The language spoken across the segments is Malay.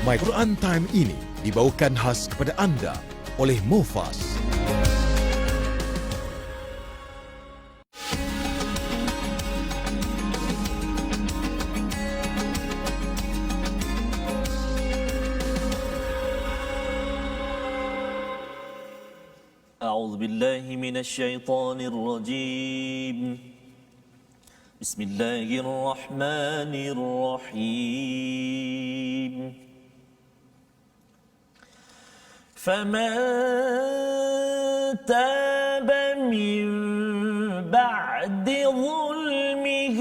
My Quran Time ini dibawakan khas kepada anda oleh Mufas. أعوذ بالله من الشيطان الرجيم بسم الله الرحمن الرحيم فمن تاب من بعد ظلمه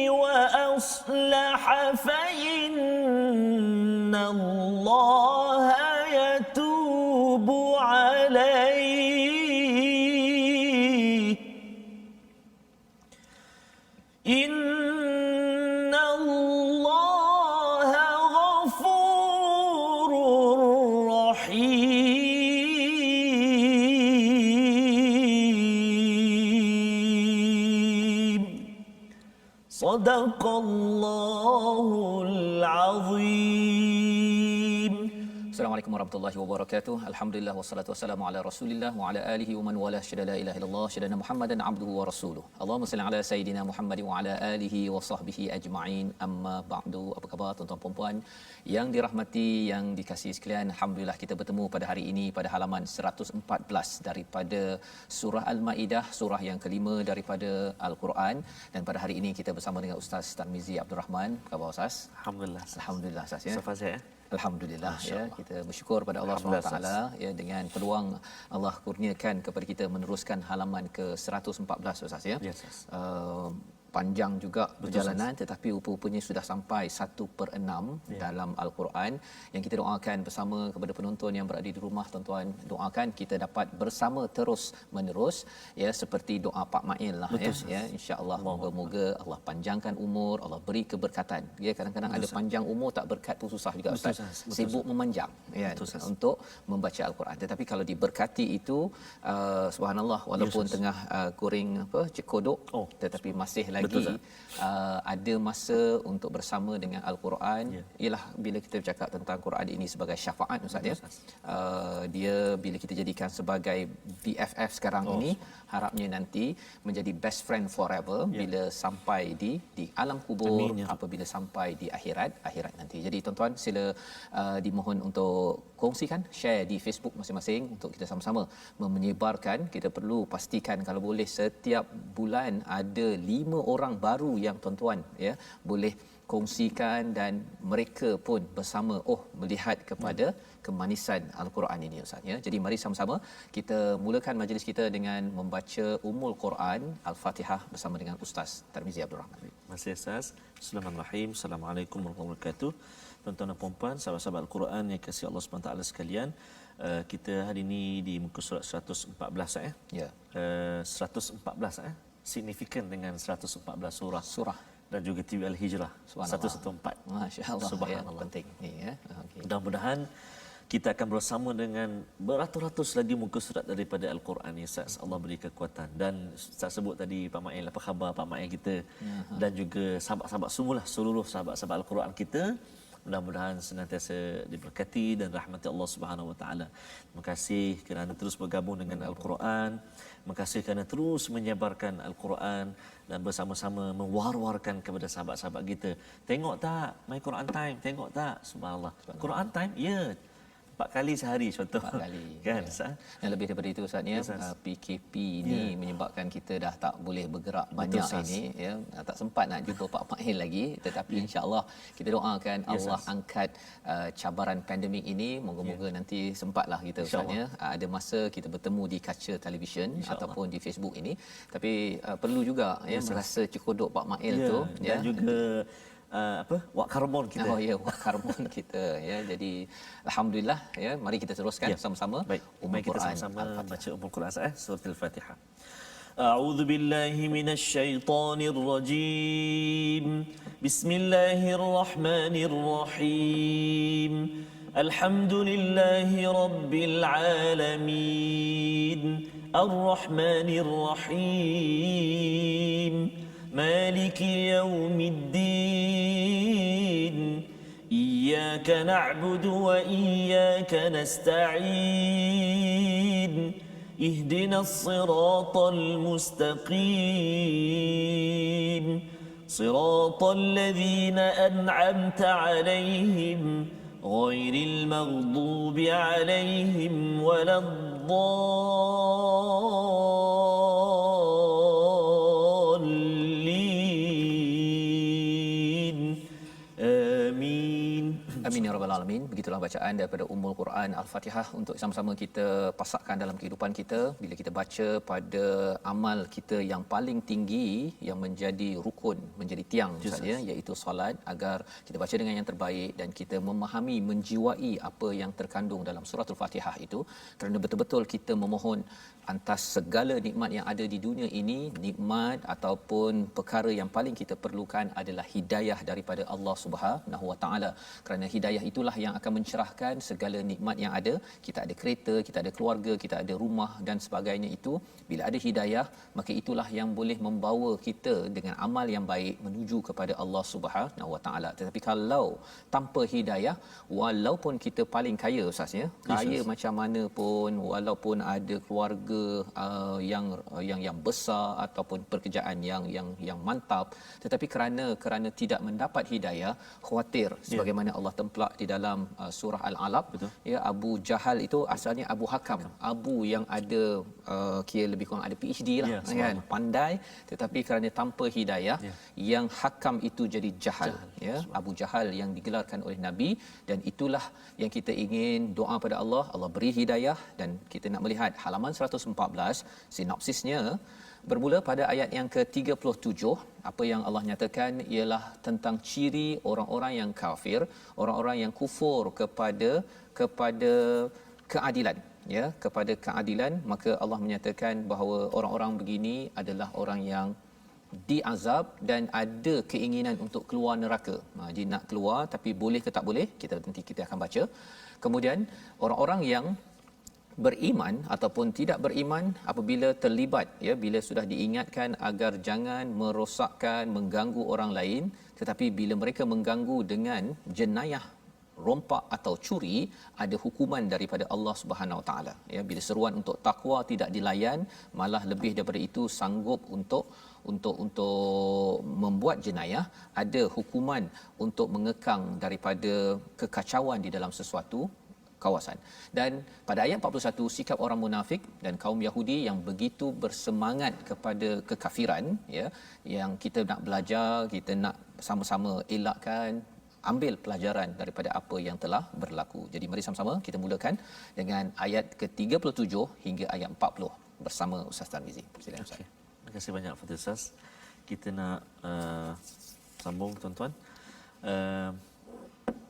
وأصلح فإن الله يتوب عليه إن الله غفور رحيم صدق الله العظيم. Assalamualaikum warahmatullahi wabarakatuh. Alhamdulillah wassalatu wassalamu ala Rasulillah wa ala alihi wa man wala syada la ilaha illallah syada Muhammadan abduhu wa rasuluh. Allahumma salli ala sayidina Muhammad wa ala alihi wa sahbihi ajma'in. Amma ba'du. Apa khabar tuan-tuan dan puan yang dirahmati, yang dikasihi sekalian? Alhamdulillah kita bertemu pada hari ini pada halaman 114 daripada surah Al-Maidah, surah yang kelima daripada Al-Quran, dan pada hari ini kita bersama dengan Ustaz Tarmizi Abdul Rahman. Apa khabar Ustaz? Alhamdulillah. Alhamdulillah Ustaz ya. Safa saya. Alhamdulillah ya, kita bersyukur pada Allah SWT ya, dengan peluang Allah kurniakan kepada kita meneruskan halaman ke 114 Ustaz ya. Yes, yes. Panjang juga perjalanan, tetapi rupa-rupanya sudah sampai 1/6 dalam Al-Quran. Yang kita doakan bersama kepada penonton yang berada di rumah, tuan-tuan, doakan kita dapat bersama terus menerus ya, seperti doa Pak Mail lah. Betul, ya insya-Allah, moga-moga Allah panjangkan umur, Allah beri keberkatan. Ya, kadang-kadang ada panjang umur tak berkat pun susah juga Ustaz. Sibuk memanjang ya untuk membaca Al-Quran. Tetapi kalau diberkati itu subhanallah, walaupun tengah kuring cekodok, tetapi masih lagi ada masa untuk bersama dengan Al-Quran. Ialah bila kita bercakap tentang Quran ini sebagai syafaat Ustaz ya, dia bila kita jadikan sebagai BFF sekarang ini, harapnya nanti menjadi best friend forever bila sampai di alam kubur. Amin, apabila sampai di akhirat nanti. Jadi tuan-tuan sila dimohon untuk kongsikan, share di Facebook masing-masing untuk kita sama-sama menyebarkan. Kita perlu pastikan kalau boleh setiap bulan ada 5 orang baru yang tuan-tuan ya boleh kongsikan, dan mereka pun bersama melihat kepada kemanisan Al-Quran ini Ustaz ya. Jadi mari sama-sama kita mulakan majlis kita dengan membaca Ummul Quran Al-Fatihah bersama dengan Ustaz Tarmizi Abdul Rahman. Terima kasih Ustaz. Bismillahirrahmanirrahim. Assalamualaikum warahmatullahi wabarakatuh. Tuan-tuan dan puan-puan, sahabat-sahabat Al-Quran yang kasih Allah SWT sekalian, kita hari ini di muka surat 114 ya. 114 signifikan dengan 114 surah dan juga TV Al-Hijrah 114. Masya-Allah. Subhanallah. Ya, penting ni ya. Okay. Mudah-mudahan kita akan bersama dengan beratus-ratus lagi muka surat daripada Al-Quran ni Ustaz. Allah beri kekuatan. Dan Ustaz sebut tadi Pak Mail, apa khabar Pak Mail kita, dan juga sahabat-sahabat semualah, seluruh sahabat-sahabat Al-Quran kita, mudah-mudahan senantiasa diberkati dan rahmati Allah Subhanahu Wa Taala. Terima kasih kerana terus bergabung dengan Al-Quran. Terima kasih kerana terus menyebarkan Al-Quran dan bersama-sama mewar-warkan kepada sahabat-sahabat kita. Tengok tak My Quran Time? Tengok tak? Subhanallah. Quran Time? Ya. 4 kali sehari contoh. 4 kali. Kan? Ya. Dan lebih daripada itu Ustaz ya, PKP ini menyebabkan kita dah tak boleh bergerak banyak ini ya. Tak sempat nak jumpa Pak Mail lagi, tetapi insya-Allah kita doakan Allah angkat cabaran pandemik ini. Moga-moga nanti sempatlah kita Ustaz ya, ada masa kita bertemu di kaca televisyen ataupun di Facebook ini. Tapi perlu juga ya merasa cekodok Pak Mail tu ya. Dan juga wak karbon kita. Wak karbon kita ya. Jadi alhamdulillah ya, mari kita teruskan sama-sama. Baik, mari kita sama-sama baca Ummul Quran surah Al-Fatihah. A'udzu billahi minasy syaithanir rajim. Bismillahirrahmanirrahim. Alhamdulillahi rabbil alamin. Ar-Rahmanir Rahim. مالك يوم الدين إياك نعبد وإياك نستعين اهدنا الصراط المستقيم صراط الذين أنعمت عليهم غير المغضوب عليهم ولا الضالين آمين. Amin ya rabbal alamin. Begitulah bacaan daripada Ummul Quran Al-Fatihah untuk sama-sama kita pasakkan dalam kehidupan kita. Bila kita baca pada amal kita yang paling tinggi yang menjadi rukun, menjadi tiang Ustaz ya, iaitu solat, agar kita baca dengan yang terbaik dan kita memahami, menjiwai apa yang terkandung dalam surah Al-Fatihah itu, kerana betul-betul kita memohon atas segala nikmat yang ada di dunia ini, nikmat ataupun perkara yang paling kita perlukan adalah hidayah daripada Allah Subhanahu Wa Taala. Kerana hidayah itulah yang akan mencerahkan segala nikmat yang ada. Kita ada kereta, kita ada keluarga, kita ada rumah dan sebagainya itu. Bila ada hidayah, maka itulah yang boleh membawa kita dengan amal yang baik menuju kepada Allah Subhanahu Wa Taala. Tetapi kalau tanpa hidayah, walaupun kita paling kaya Ustaz ya, kaya macam mana pun, walaupun ada keluarga yang besar ataupun pekerjaan yang mantap, tetapi kerana tidak mendapat hidayah, khawatir sebagaimana Allah templak di dalam surah Al-Alaq ya, Abu Jahal itu asalnya Abu Hakam, Abu yang ada kira lebih kurang ada PhD lah kan, pandai, tetapi kerana tanpa hidayah yang Hakam itu jadi jahal ya, Abu Jahal yang digelarkan oleh Nabi. Dan itulah yang kita ingin doa pada Allah, Allah beri hidayah. Dan kita nak melihat halaman 114, sinopsisnya bermula pada ayat yang ke-37. Apa yang Allah nyatakan ialah tentang ciri orang-orang yang kafir, orang-orang yang kufur kepada keadilan ya, kepada keadilan. Maka Allah menyatakan bahawa orang-orang begini adalah orang yang diazab dan ada keinginan untuk keluar neraka. Dia nak keluar, tapi boleh ke tak boleh, nanti kita akan baca. Kemudian orang-orang yang beriman ataupun tidak beriman, apabila terlibat ya, bila sudah diingatkan agar jangan merosakkan, mengganggu orang lain, tetapi bila mereka mengganggu dengan jenayah rompak atau curi, ada hukuman daripada Allah Subhanahu Wa Taala ya. Bila seruan untuk takwa tidak dilayan, malah lebih daripada itu sanggup untuk membuat jenayah, ada hukuman untuk mengekang daripada kekacauan di dalam sesuatu kawasan. Dan pada ayat 41, sikap orang munafik dan kaum Yahudi yang begitu bersemangat kepada kekafiran ya, yang kita nak belajar, kita nak sama-sama elakkan, ambil pelajaran daripada apa yang telah berlaku. Jadi mari sama-sama kita mulakan dengan ayat ke-37 hingga ayat 40 bersama Ustaz Tarmizi. Silakan Ustaz. Terima kasih banyak Fadil Ustaz. Kita nak sambung tuan-tuan.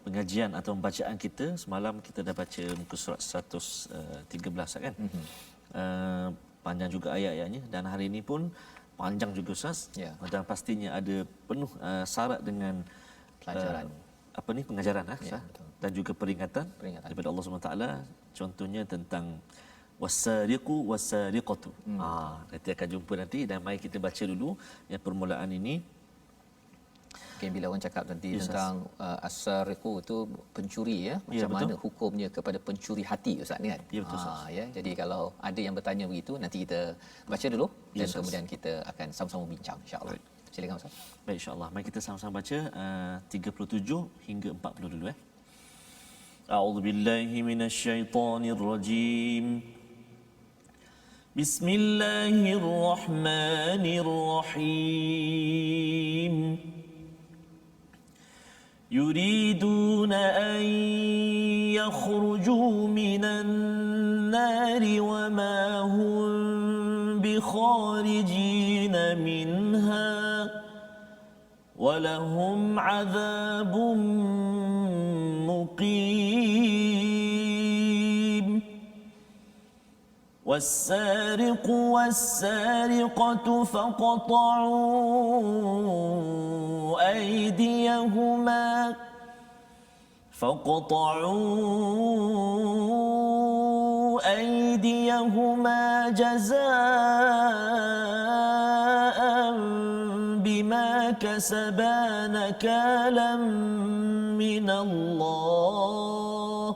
Pengajian atau bacaan kita semalam kita dah baca muka surat 113 kan. Panjang juga ayat-ayatnya, dan hari ini pun panjang juga Ustaz. Dan pastinya ada penuh syarat dengan pelajaran pengajaran dan juga peringatan daripada Allah Subhanahu taala. Contohnya tentang wasariqu wasariqatu. Nanti akan jumpa nanti, dan mari kita baca dulu yang permulaan ini. Bila orang cakap nanti tentang as-sariqu itu pencuri ya, macam mana hukumnya kepada pencuri hati Ustaz ni kan. Ya betul Ustaz. Ya, jadi kalau ada yang bertanya begitu, nanti kita baca dulu dan kemudian kita akan sama-sama bincang insya-Allah. Silakan Ustaz. Baik, insya-Allah. Mari kita sama-sama baca 37 hingga 40 dulu ya. A'udzubillahi minasyaitonirrajim. Bismillahirrahmanirrahim. يريدون أن يخرجوا من النار وما هم بخارجين منها ولهم عذاب مقيم والسارق والسارقة فاقطعوا أيديهما جزاء بما كسبا نكالا من الله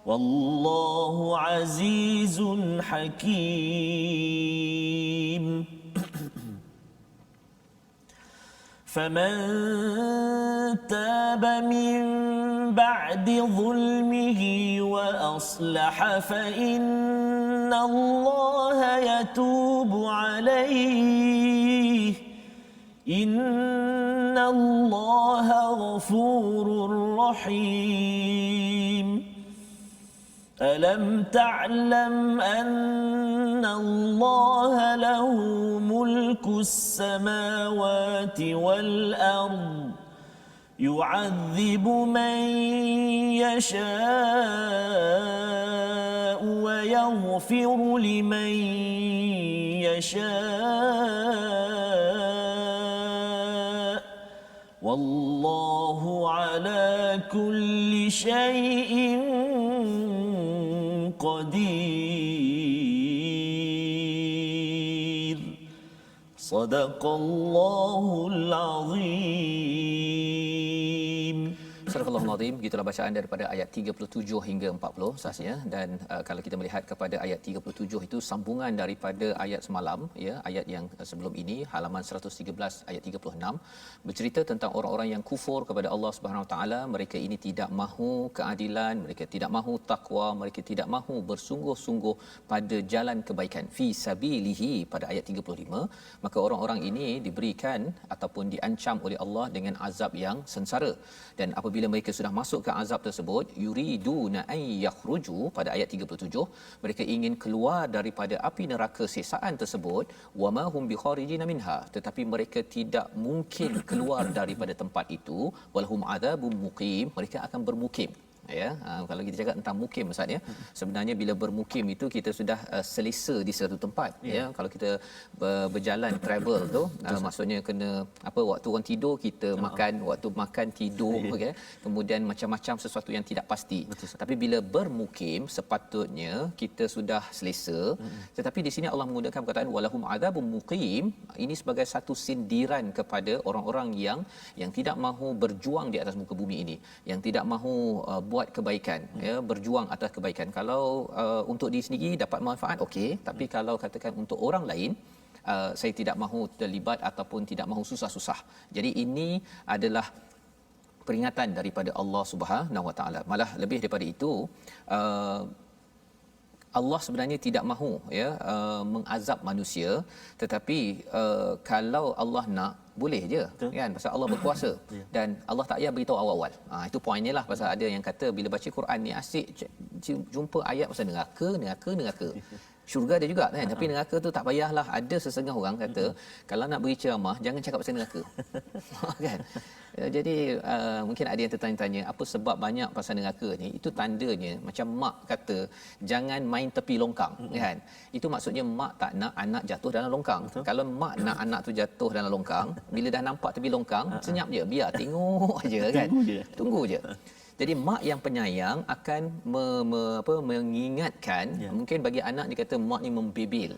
والله عزيز حكيم فمن تاب من بعد ظلمه وأصلح فإن الله يتوب عليه إن الله غفور رحيم ألم تعلم أن الله له ملك السماوات والأرض يعذب من يشاء ويغفر لمن يشاء والله على كل شيء قدير صدق الله العظيم. Surah Al-Azim, gitulah bacaan daripada ayat 37 hingga 40 sahaja. Dan kalau kita melihat kepada ayat 37 itu sambungan daripada ayat semalam, ya, ayat yang sebelum ini, halaman 113 ayat 36, bercerita tentang orang-orang yang kufur kepada Allah Subhanahu Wa Taala. Mereka ini tidak mahu keadilan, mereka tidak mahu takwa, mereka tidak mahu bersungguh-sungguh pada jalan kebaikan fi sabilihi pada ayat 35. Maka orang-orang ini diberikan ataupun diancam oleh Allah dengan azab yang sengsara. Dan apabila mereka sudah masuk ke azab tersebut, yuriduna ay yakhruju pada ayat 37, mereka ingin keluar daripada api neraka sesaan tersebut, wama hum bikharijina minha, tetapi mereka tidak mungkin keluar daripada tempat itu, walhum adzabum muqim, mereka akan bermukim. Ya, kalau kita cakap tentang mukim Ustaz, ya, sebenarnya bila bermukim itu kita sudah selesa di satu tempat, ya. Kalau kita berjalan travel tu, maksudnya kena apa, waktu orang tidur kita makan, waktu makan tidur, okay? Kemudian macam-macam sesuatu yang tidak pasti. Tapi bila bermukim sepatutnya kita sudah selesa. Tetapi di sini Allah menggunakan perkataan walahum adzabum muqim, ini sebagai satu sindiran kepada orang-orang yang tidak mahu berjuang di atas muka bumi ini, yang tidak mahu buat kebaikan, ya, berjuang atas kebaikan. Kalau untuk diri sendiri dapat manfaat, okey, tapi kalau katakan untuk orang lain, saya tidak mahu terlibat ataupun tidak mahu susah-susah. Jadi ini adalah peringatan daripada Allah Subhanahu Wa Taala. Malah lebih daripada itu, Allah sebenarnya tidak mahu, ya, mengazab manusia, tetapi kalau Allah nak, boleh je. Betul. Kan, pasal Allah berkuasa. Dan Allah tak payah beritahu awal-awal. Itu poinnya lah. Pasal ada yang kata bila baca Quran ni asyik jumpa ayat pasal neraka. Syurga ada juga kan, tapi neraka tu tak payahlah. Ada sesengah orang kata kalau nak beri ceramah jangan cakap pasal neraka. Kan? Jadi mungkin ada yang tertanya-tanya apa sebab banyak pasal neraka ni. Itu tandanya macam mak kata jangan main tepi longkang, kan. Itu maksudnya mak tak nak anak jatuh dalam longkang. Betul. Kalau mak nak anak tu jatuh dalam longkang, bila dah nampak tepi longkang, senyap je, biar tengok aje, kan. Tunggu je. Jadi mak yang penyayang akan mengingatkan, mungkin bagi anak dia kata mak ni membebel.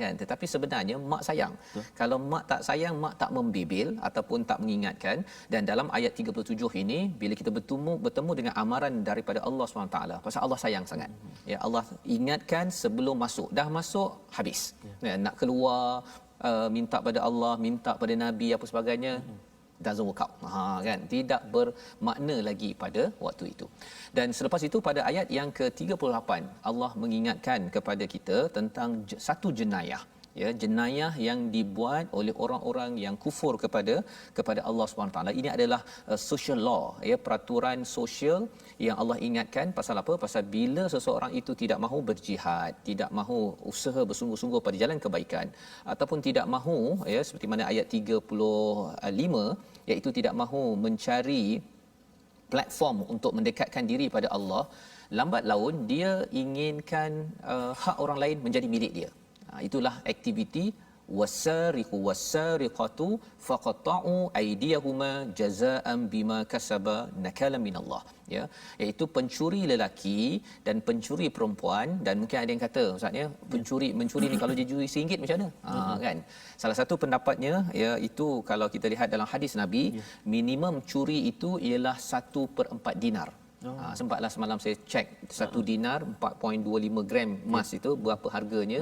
Kan, tetapi sebenarnya mak sayang. Kalau mak tak sayang, mak tak membebel ataupun tak mengingatkan. Dan dalam ayat 37 ini bila kita bertemu dengan amaran daripada Allah SWT, pasal Allah sayang sangat. Ya, Allah ingatkan sebelum masuk. Dah masuk habis. Ya, nak keluar minta pada Allah, minta pada Nabi apa sebagainya, doesn't work out. Kan, tidak bermakna lagi pada waktu itu. Dan selepas itu pada ayat yang ke-38 Allah mengingatkan kepada kita tentang satu jenayah, ya, jenayah yang dibuat oleh orang-orang yang kufur kepada Allah SWT. Ini adalah social law, ya, peraturan sosial yang Allah ingatkan. Pasal apa? Pasal bila seseorang itu tidak mahu berjihad, tidak mahu usaha bersungguh-sungguh pada jalan kebaikan, ataupun tidak mahu, ya, seperti mana ayat 35, iaitu tidak mahu mencari platform untuk mendekatkan diri pada Allah, lambat laun dia inginkan hak orang lain menjadi milik dia. Itulah aktiviti wasariqu wasariqatu faqata'u aydiyahuma jazaa'an bima kasaba nakalan minallah, ya, iaitu pencuri lelaki dan pencuri perempuan. Dan mungkin ada yang kata ustaz ya, mencuri ni kalau dia curi RM1 macam mana, kan. Salah satu pendapatnya ya, itu kalau kita lihat dalam hadis Nabi, minimum curi itu ialah 1/4 dinar. Sempatlah semalam saya cek 1 dinar 4.25 gram emas itu berapa harganya.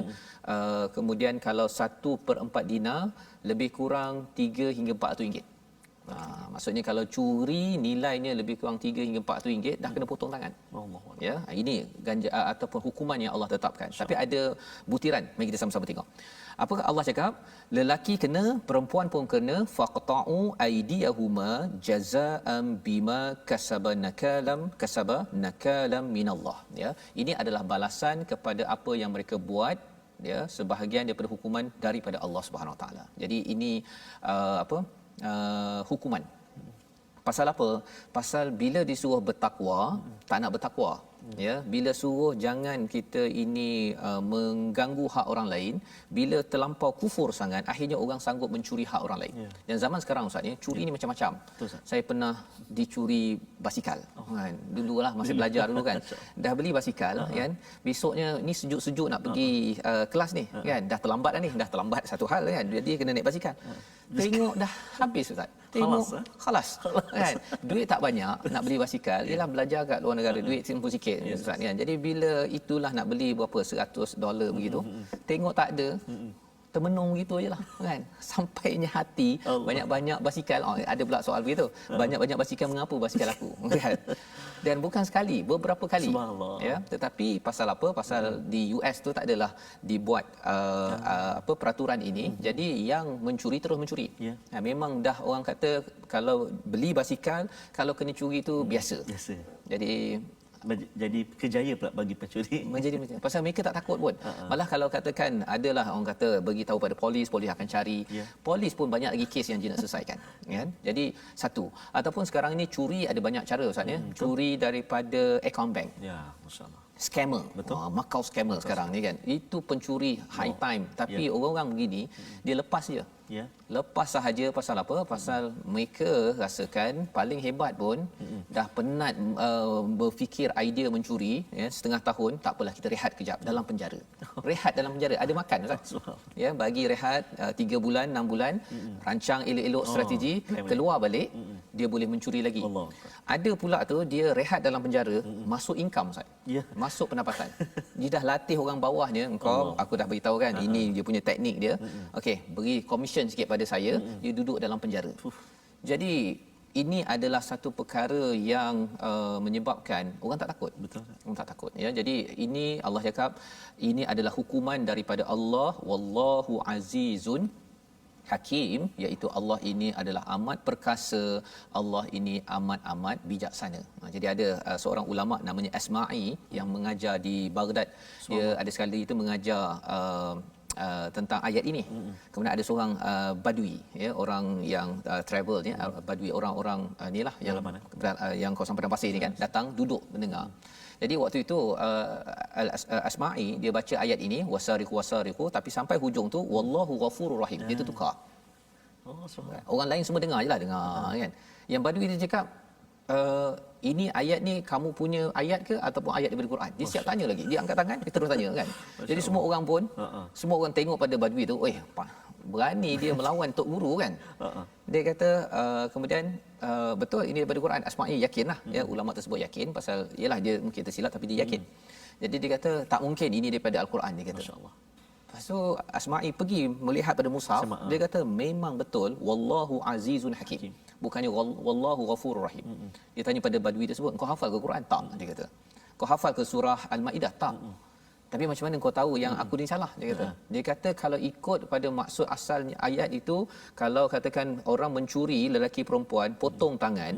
Kemudian kalau 1/4 dinar lebih kurang 3 hingga 400 ringgit. Maksudnya kalau curi nilainya lebih kurang 3 hingga 400 ringgit, dah kena potong tangan. Ya, ini ganja ataupun hukuman yang Allah tetapkan. Tapi ada butiran, mari kita sama-sama tengok. Apakah Allah cakap? Lelaki kena, perempuan pun kena. Faqta'u aydiyahuma jazaa'an bima kasaba nakalam minallah. Ya, ini adalah balasan kepada apa yang mereka buat, ya, sebahagian daripada hukuman daripada Allah Subhanahu Wa Taala. Jadi ini hukuman. Pasal apa? Pasal bila disuruh bertakwa, tak nak bertakwa. Ya, bila suruh jangan kita ini mengganggu hak orang lain, bila terlampau kufur sangat, akhirnya orang sanggup mencuri hak orang lain. Dan zaman sekarang ustaz ni, curi ni macam-macam. Saya pernah dicuri basikal. Kan, dululah masa belajar dulu kan. Dah beli basikal kan, besoknya ni sejuk-sejuk nak pergi kelas ni kan, dah terlambat dah ni, dah terlambat satu hal kan. Jadi kena naik basikal. Tengok dah habis ustaz. Tengok khalas kan. Duit tak banyak nak beli basikal, ialah belajar kat luar negara, duit simpul sikit ustaz kan. Jadi bila itulah nak beli berapa $100 begitu, tengok tak ada, termenung begitu ajalah kan. Sampainya hati banyak-banyak basikal. Ada pula soal begitu. Banyak-banyak basikal, mengapa basikal aku kan. Dan bukan sekali, beberapa kali. Ya, tetapi pasal apa? Pasal di US tu tak adalah dibuat peraturan ini. Jadi yang mencuri terus mencuri. Memang dah orang kata kalau beli basikal, kalau kena curi tu biasa. Jadi kejaya pula bagi pencuri. Menjadi pasal mereka tak takut pun. Malah kalau katakan adalah orang kata bagi tahu pada polis akan cari. Polis pun banyak lagi kes yang dia nak selesaikan, kan? Jadi satu, ataupun sekarang ini curi ada banyak cara ustaz ya. Curi daripada akaun bank. Ya, masya-Allah. Scammer. Macau scammer sekarang ni kan. Itu pencuri high time, tapi orang-orang begini dia lepas je. Lepas sahaja. Pasal apa? Pasal mereka rasakan paling hebat pun dah penat berfikir idea mencuri, ya, setengah tahun, tak apalah kita rehat kejap dalam penjara. Rehat dalam penjara, ada makan ustaz. Ya, bagi rehat 3 bulan 6 bulan, rancang elok-elok strategi, keluar balik dia boleh mencuri lagi. Ada pula tu dia rehat dalam penjara, masuk income ustaz. Masuk pendapatan. Dia dah latih orang bawahnya, engkau aku dah beritahu kan, ini dia punya teknik dia. Okey, beri komisen sikit pada saya, dia duduk dalam penjara. Jadi ini adalah satu perkara yang menyebabkan orang tak takut. Orang tak takut ya. Jadi ini Allah cakap ini adalah hukuman daripada Allah, wallahu azizun hakim, iaitu Allah ini adalah amat perkasa, Allah ini amat bijaksana. Jadi ada seorang ulama namanya Asma'i yang mengajar di Baghdad. Dia ada sekali itu mengajar tentang ayat ini. Kemudian ada seorang badui, ya, orang yang travel ni, badui, orang-orang inilah yang kawasan padang pasir ni kan, datang duduk mendengar. Jadi waktu itu Asma'i dia baca ayat ini wasariqu, tapi sampai hujung tu wallahu ghafurur rahim, dia tertukar. Orang lain semua dengar kan. Yang badui dia cakap ini ayat ni kamu punya ayat ke ataupun ayat daripada Quran? Dia siap tanya lagi. Dia angkat tangan, dia terus tanya kan. Jadi semua orang pun semua orang tengok pada badui tu, berani dia melawan tok guru kan. Dia kata kemudian betul ini daripada Quran. Asma'i yakinlah, ya, ulama tersebut yakin pasal yalah dia mungkin tersilap tapi dia yakin. Jadi dia kata tak mungkin ini daripada Al-Quran, dia kata. Masya-Allah. Lepas tu Asma'i pergi melihat pada mushaf, dia kata memang betul wallahu azizun hakim. Bukannya wallahu ghafurur rahim. Dia tanya pada badui tersebut, kau hafal ke Quran? Tak, dia kata. Kau hafal ke surah Al-Maidah? Tak. Tapi macam mana kau tahu yang aku ni salah? Dia kata. Dia kata kalau ikut pada maksud asalnya ayat itu, kalau katakan orang mencuri lelaki perempuan, potong tangan,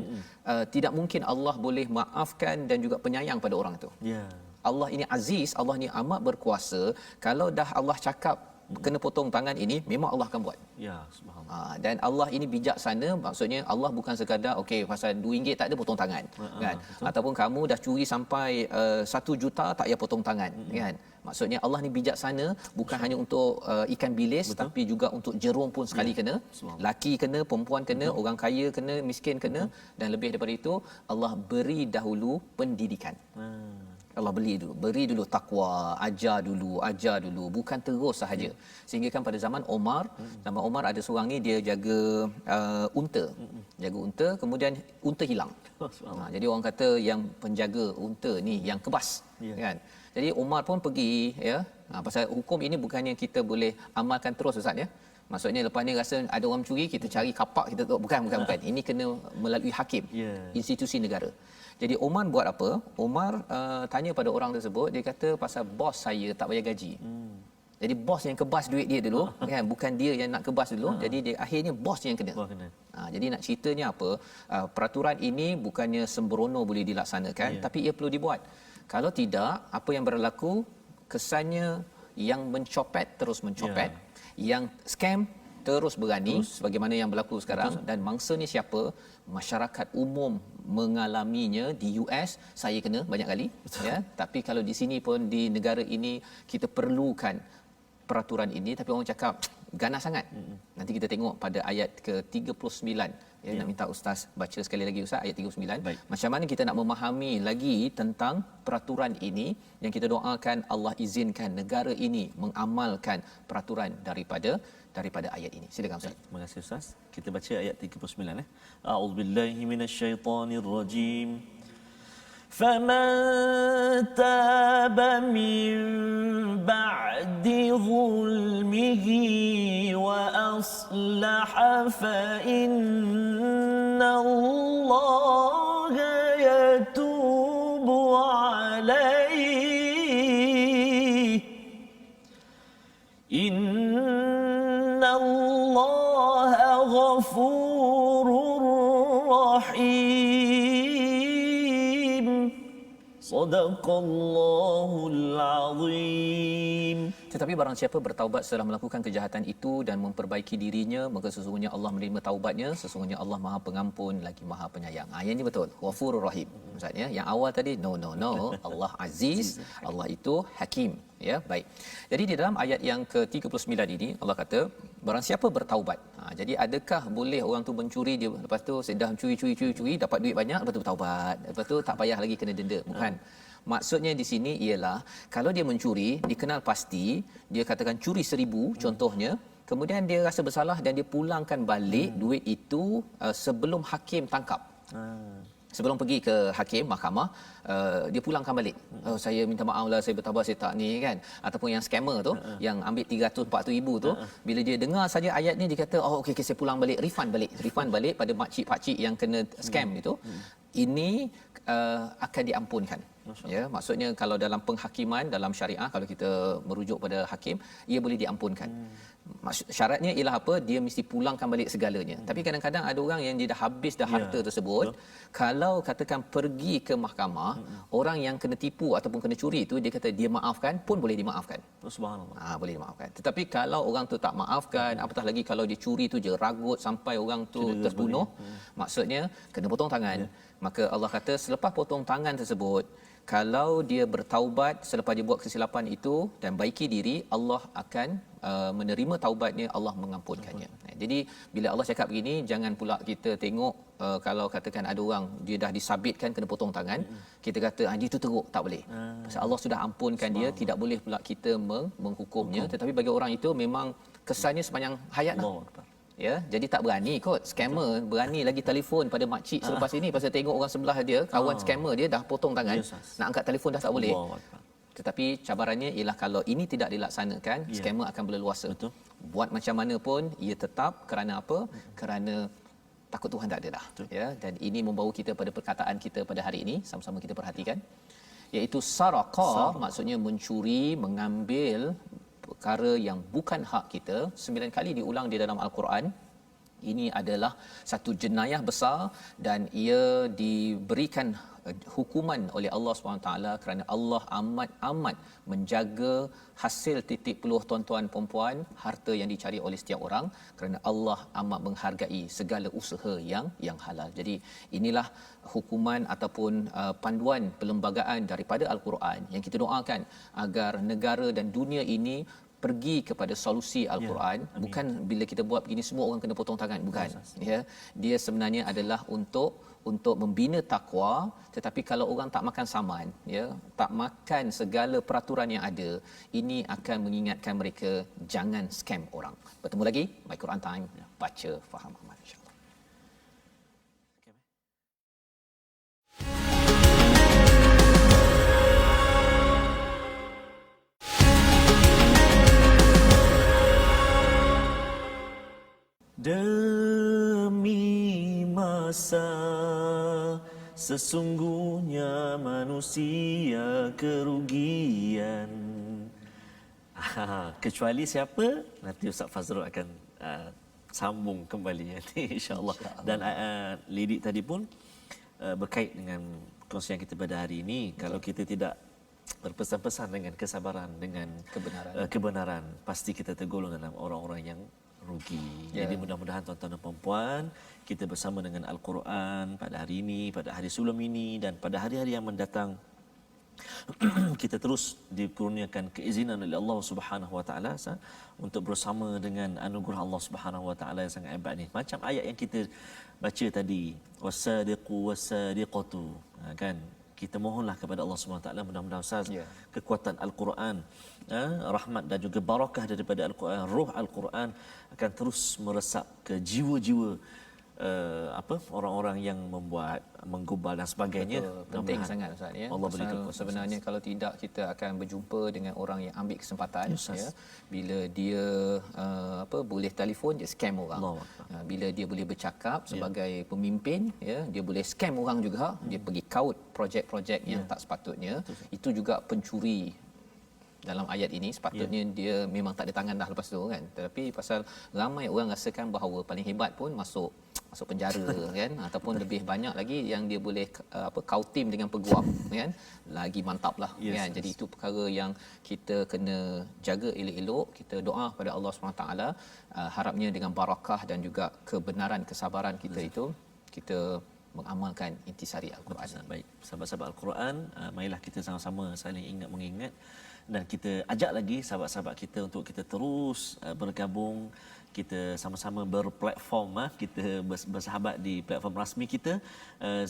tidak mungkin Allah boleh maafkan dan juga penyayang pada orang itu. Allah ini aziz, Allah ini amat berkuasa. Kalau dah Allah cakap kena potong tangan ini memang Allah akan buat. Ya, subhanallah. Dan Allah ini bijaksana, maksudnya Allah bukan sekadar okey pasal RM2 tak ada potong tangan, kan? Betul. Ataupun kamu dah curi sampai 1 juta tak payah potong tangan, kan? Maksudnya Allah ni bijaksana, bukan hanya untuk ikan bilis, tapi juga untuk jerum pun sekali kena. Laki kena, perempuan kena, orang kaya kena, miskin kena, dan lebih daripada itu Allah beri dahulu pendidikan. Allah beri dulu takwa, ajar dulu, bukan terus sahaja. Sehingga kan pada zaman Omar ada seorang ni dia jaga unta. Jaga unta, kemudian unta hilang. Jadi orang kata yang penjaga unta ni yang kebas, kan. Jadi Omar pun pergi, ya. Pasal hukum ini bukannya kita boleh amalkan terus, Ustaz, ya. Maksudnya lepas ni rasa ada orang mencuri, kita cari kapak, kita bukan. Ini kena melalui hakim, institusi negara. Jadi Omar buat apa? Omar tanya pada orang tersebut, dia kata pasal bos saya tak bayar gaji. Jadi bos yang kebas duit dia dulu, kan, bukan dia yang nak kebas dulu. Jadi dia akhirnya bos yang kena. Jadi nak ceritanya apa? Peraturan ini bukannya sembrono boleh dilaksanakan, tapi ia perlu dibuat. Kalau tidak, apa yang berlaku? Kesannya yang mencopet terus mencopet, yang scam terus berani, sebagaimana yang berlaku sekarang. Dan mangsanya siapa? Masyarakat umum mengalaminya. Di US saya kena banyak kali, ya. Tapi kalau di sini pun, di negara ini, kita perlukan peraturan ini, tapi orang cakap ganas sangat. Nanti kita tengok pada ayat ke-39, ya. Nak minta ustaz baca sekali lagi, Ustaz, ayat 39. Baik. Macam mana kita nak memahami lagi tentang peraturan ini, yang kita doakan Allah izinkan negara ini mengamalkan peraturan daripada ayat ini. Silakan, Ustaz. Terima kasih, Ustaz. Kita baca ayat 39, eh. A'udzubillahi minasyaitonirrajim. فَمَن تَابَ مِن بَعْدِ ظُلْمِهِ وَأَصْلَحَ فَإِنَّ اللَّهَ يَتُوبُ عَلَيْهِ إِنَّ اللَّهَ غَفُورٌ رَّحِيمٌ. Sadaqallahul Azim. Tetapi barang siapa bertaubat setelah melakukan kejahatan itu dan memperbaiki dirinya, maka sesungguhnya Allah menerima taubatnya. Sesungguhnya Allah Maha Pengampun lagi Maha Penyayang. Yang ini betul. Ghafurur Rahim. Maksudnya yang awal tadi no. Allah Aziz, Allah itu Hakim. Ya, baik. Jadi di dalam ayat yang ke-39 ini Allah kata barang siapa bertaubat. Jadi adakah boleh orang tu mencuri, dia lepas tu sedang curi dapat duit banyak, lepas tu bertaubat, lepas tu tak payah lagi kena denda? Bukan. Maksudnya di sini ialah kalau dia mencuri, dikenal pasti, dia katakan curi 1,000 contohnya, kemudian dia rasa bersalah dan dia pulangkan balik duit itu sebelum hakim tangkap. Sebelum pergi ke hakim, mahkamah, dia pulangkan balik. Saya minta maaf lah, saya bertaubat, saya tak ni, kan. Ataupun yang scammer tu, yang ambil 300-400 ribu tu, bila dia dengar saja ayat ni, dia kata, okey, saya pulang balik, refund balik pada makcik-pakcik yang kena scam itu. Ini akan diampunkan. Ya, maksudnya kalau dalam penghakiman, dalam syariah, kalau kita merujuk pada hakim, ia boleh diampunkan. Syaratnya ialah apa? Dia mesti pulangkan balik segalanya. Tapi kadang-kadang ada orang yang dia dah habis dah harta tersebut. Kalau katakan pergi ke mahkamah, orang yang kena tipu ataupun kena curi itu, dia kata dia maafkan, pun boleh dimaafkan. Subhanallah. Boleh dimaafkan. Tetapi kalau orang tu tak maafkan, apatah lagi kalau dia curi tu je ragut sampai orang tu terbunuh, maksudnya kena potong tangan. Maka Allah kata selepas potong tangan tersebut, kalau dia bertaubat selepas dia buat kesilapan itu dan baiki diri, Allah akan menerima taubatnya, Allah mengampunkannya. Jadi bila Allah cakap begini, jangan pula kita tengok kalau katakan ada orang dia dah disabitkan kena potong tangan, kita kata dia tu teruk, tak boleh. Pasal Allah sudah ampunkan dia, tidak boleh pula kita menghukumnya. Tetapi bagi orang itu memang kesannya sepanjang hayat lah. Ya, jadi tak berani kot scammer berani lagi telefon pada makcik selepas ini pasal tengok orang sebelah dia, kawan scammer dia dah potong tangan, nak angkat telefon dah tak boleh. Tetapi cabarannya ialah kalau ini tidak dilaksanakan, scammer akan berleluasa. Buat macam mana pun ia tetap, kerana apa? Kerana takut Tuhan tak ada dah. Ya, dan ini membawa kita pada perkataan kita pada hari ini, sama-sama kita perhatikan, iaitu saraqa, maksudnya mencuri, mengambil perkara yang bukan hak kita. 9 kali diulang di dalam Al-Quran. Ini adalah satu jenayah besar dan ia diberikan hukuman oleh Allah SWT kerana Allah amat menjaga hasil titik peluh tuan-tuan perempuan, harta yang dicari oleh setiap orang, kerana Allah amat menghargai segala usaha yang halal. Jadi inilah hukuman ataupun panduan perlembagaan daripada Al-Quran yang kita doakan agar negara dan dunia ini pergi kepada solusi Al-Quran. Bukan bila kita buat begini semua orang kena potong tangan, bukan. Ya, dia sebenarnya adalah untuk membina takwa, tetapi kalau orang tak makan saman, ya, tak makan segala peraturan yang ada, ini akan mengingatkan mereka jangan scam orang. Bertemu lagi My Quran Time, baca faham amal, insya-Allah. Demi masa sesungguhnya manusia kerugian. Kecuali siapa? Nanti Ustaz Fazrul akan sambung kembali nanti insya-Allah. Dan lirik tadi pun berkait dengan kongsian kita pada hari ini. Kalau kita tidak berpesan-pesan dengan kesabaran, dengan kebenaran, pasti kita tergolong dalam orang-orang yang rugi. Jadi mudah-mudahan tuan-tuan dan puan-puan, kita bersama dengan Al-Quran pada hari ini, pada hari sebelum ini dan pada hari-hari yang mendatang, kita terus dikurniakan keizinan oleh Allah Subhanahu Wa Taala untuk bersama dengan anugerah Allah Subhanahu Wa Taala yang sangat hebat ni. Macam ayat yang kita baca tadi, wasadiqu wasadiqatu, kan? Kita mohonlah kepada Allah Subhanahu Wa Taala mudah-mudahan Ustaz kekuatan Al-Quran, rahmat dan juga barakah daripada Al-Quran, roh Al-Quran akan terus meresap ke jiwa-jiwa orang-orang yang membuat, menggubal dan sebagainya. Penting sangat Ustaz, ya. Allah beri kekuatan. Sebenarnya kalau tidak kita akan berjumpa dengan orang yang ambil kesempatan, ya. Bila dia boleh telefon, dia scam orang. Bila dia boleh bercakap sebagai pemimpin, ya, dia boleh scam orang juga. Dia pergi kaut projek-projek yang tak sepatutnya. Itu juga pencuri. Dalam ayat ini sepatutnya dia memang tak ada tangan dah lepas tu, kan. Tetapi pasal ramai orang rasakan bahawa paling hebat pun masuk penjara kan, ataupun lebih banyak lagi yang dia boleh kautim dengan peguam, kan, lagi mantaplah, kan. Jadi itu perkara yang kita kena jaga elok-elok. Kita doa pada Allah SWT, harapnya dengan barakah dan juga kebenaran kesabaran kita itu kita mengamalkan intisari Al-Quran. Baik, sahabat-sahabat Al-Quran, marilah kita sama-sama saling ingat mengingat dan kita ajak lagi sahabat-sahabat kita untuk kita terus bergabung, kita sama-sama berplatform, kita bersahabat di platform rasmi kita,